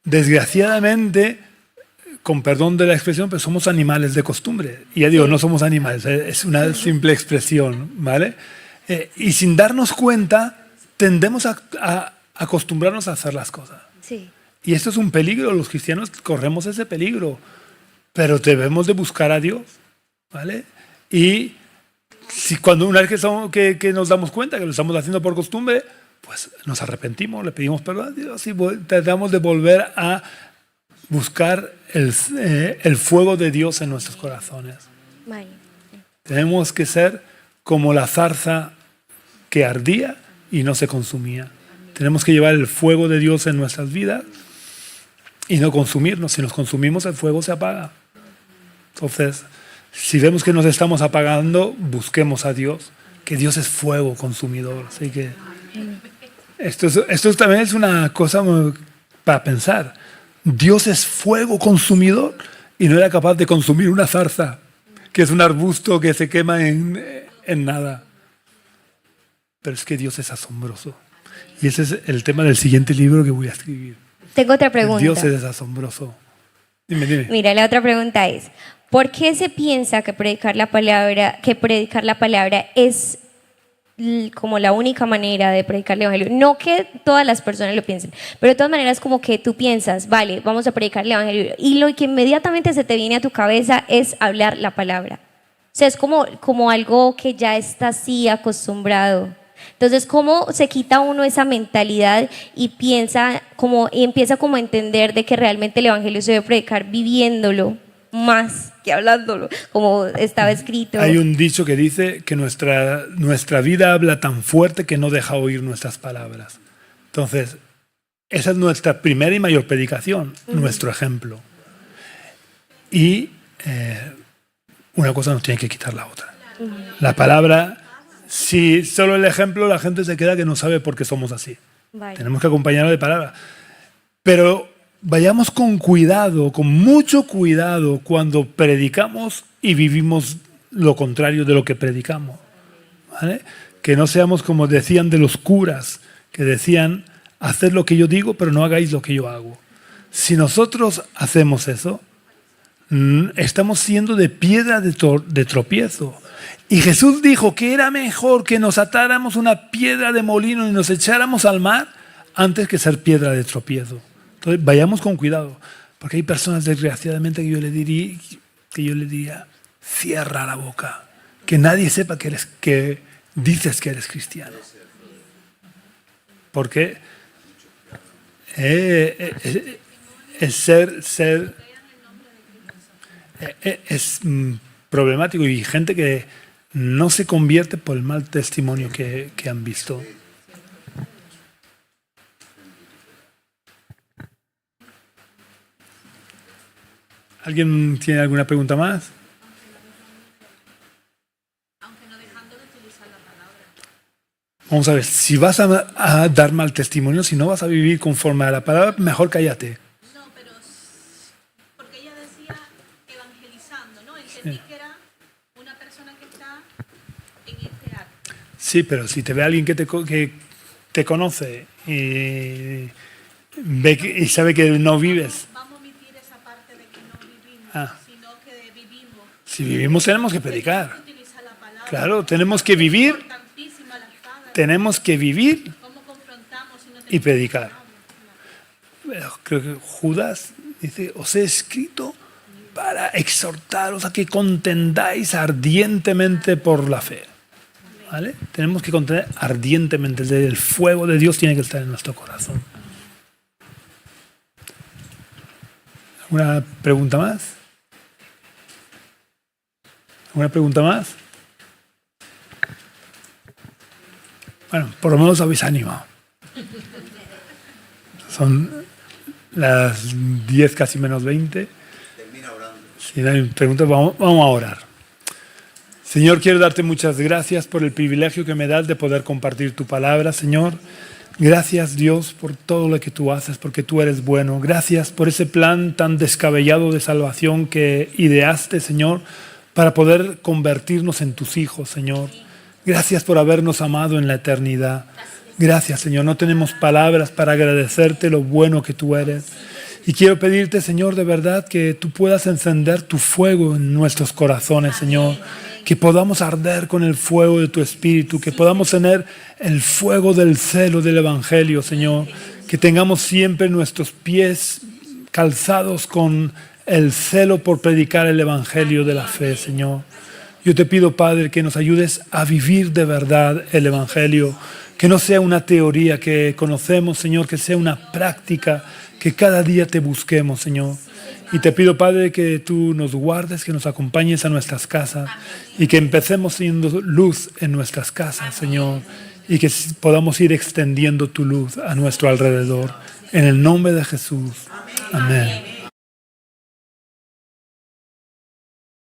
desgraciadamente, con perdón de la expresión, pero somos animales de costumbre. Y ya digo, no somos animales, es una simple expresión, ¿vale? Y sin darnos cuenta, tendemos a acostumbrarnos a hacer las cosas. Sí. Y esto es un peligro, los cristianos corremos ese peligro, pero debemos de buscar a Dios, ¿vale? Y si cuando una vez que nos damos cuenta que lo estamos haciendo por costumbre, pues nos arrepentimos, le pedimos perdón a Dios y tratamos de volver a buscar el fuego de Dios en nuestros corazones. Vale. Tenemos que ser como la zarza que ardía y no se consumía. Tenemos que llevar el fuego de Dios en nuestras vidas y no consumirnos. Si nos consumimos, el fuego se apaga. Entonces, si vemos que nos estamos apagando, busquemos a Dios, que Dios es fuego consumidor. Así que esto también es una cosa para pensar. Dios es fuego consumidor y no era capaz de consumir una zarza, que es un arbusto que se quema en nada. Pero es que Dios es asombroso. Y ese es el tema del siguiente libro que voy a escribir. Tengo otra pregunta. Dios es asombroso. Dime. Mira, la otra pregunta es, ¿por qué se piensa que predicar la palabra es como la única manera de predicar el evangelio? No que todas las personas lo piensen, pero de todas maneras como que tú piensas, vale, vamos a predicar el evangelio, y lo que inmediatamente se te viene a tu cabeza es hablar la palabra. O sea, es como algo que ya está así acostumbrado. Entonces, ¿cómo se quita uno esa mentalidad y empieza como a entender de que realmente el evangelio se debe predicar viviéndolo más que hablándolo, como estaba escrito? Hay un dicho que dice que nuestra vida habla tan fuerte que no deja oír nuestras palabras. Entonces, esa es nuestra primera y mayor predicación, nuestro ejemplo. Y una cosa nos tiene que quitar la otra. La palabra, si solo el ejemplo, la gente se queda que no sabe por qué somos así. Vale. Tenemos que acompañarlo de palabra. Pero vayamos con cuidado, con mucho cuidado, cuando predicamos y vivimos lo contrario de lo que predicamos. ¿Vale? Que no seamos como decían de los curas, que decían, haced lo que yo digo, pero no hagáis lo que yo hago. Si nosotros hacemos eso, estamos siendo de piedra de tropiezo. Y Jesús dijo que era mejor que nos atáramos una piedra de molino y nos echáramos al mar antes que ser piedra de tropiezo. Entonces, vayamos con cuidado, porque hay personas desgraciadamente que yo le diría, cierra la boca, que nadie sepa que dices que eres cristiano. Porque es problemático, y gente que no se convierte por el mal testimonio que han visto. ¿Alguien tiene alguna pregunta más? Vamos a ver, si vas a dar mal testimonio, si no vas a vivir conforme a la palabra, mejor cállate. No, pero porque ella decía evangelizando, ¿no? Entendí que era una persona que está en este acto. Sí, pero si te ve alguien que te conoce y sabe que no vives. Vamos a omitir esa parte de que no vivimos, sino que vivimos. Si vivimos tenemos que predicar. Utiliza la palabra. Claro, tenemos que vivir. Importantísima la espada. Tenemos que vivir. ¿Cómo confrontamos si y predicar. Creo que Judas dice, os he escrito para exhortaros a que contendáis ardientemente por la fe. ¿Vale? Tenemos que contender ardientemente. El fuego de Dios tiene que estar en nuestro corazón. ¿Alguna pregunta más? ¿Alguna pregunta más? Bueno, por lo menos habéis animado. Son las 10, casi menos 20. Termina orando. Si no hay preguntas, vamos a orar. Señor, quiero darte muchas gracias por el privilegio que me das de poder compartir tu palabra, Señor. Gracias, Dios, por todo lo que tú haces, porque tú eres bueno. Gracias por ese plan tan descabellado de salvación que ideaste, Señor, para poder convertirnos en tus hijos, Señor. Gracias por habernos amado en la eternidad. Gracias, Señor. No tenemos palabras para agradecerte lo bueno que tú eres. Y quiero pedirte, Señor, de verdad, que tú puedas encender tu fuego en nuestros corazones, Señor. Que podamos arder con el fuego de tu Espíritu, que podamos tener el fuego del celo del Evangelio, Señor. Que tengamos siempre nuestros pies calzados con el celo por predicar el Evangelio de la fe, Señor. Yo te pido, Padre, que nos ayudes a vivir de verdad el Evangelio. Que no sea una teoría que conocemos, Señor, que sea una práctica, que cada día te busquemos, Señor. Y te pido, Padre, que tú nos guardes, que nos acompañes a nuestras casas y que empecemos siendo luz en nuestras casas, Señor, y que podamos ir extendiendo tu luz a nuestro alrededor. En el nombre de Jesús. Amén.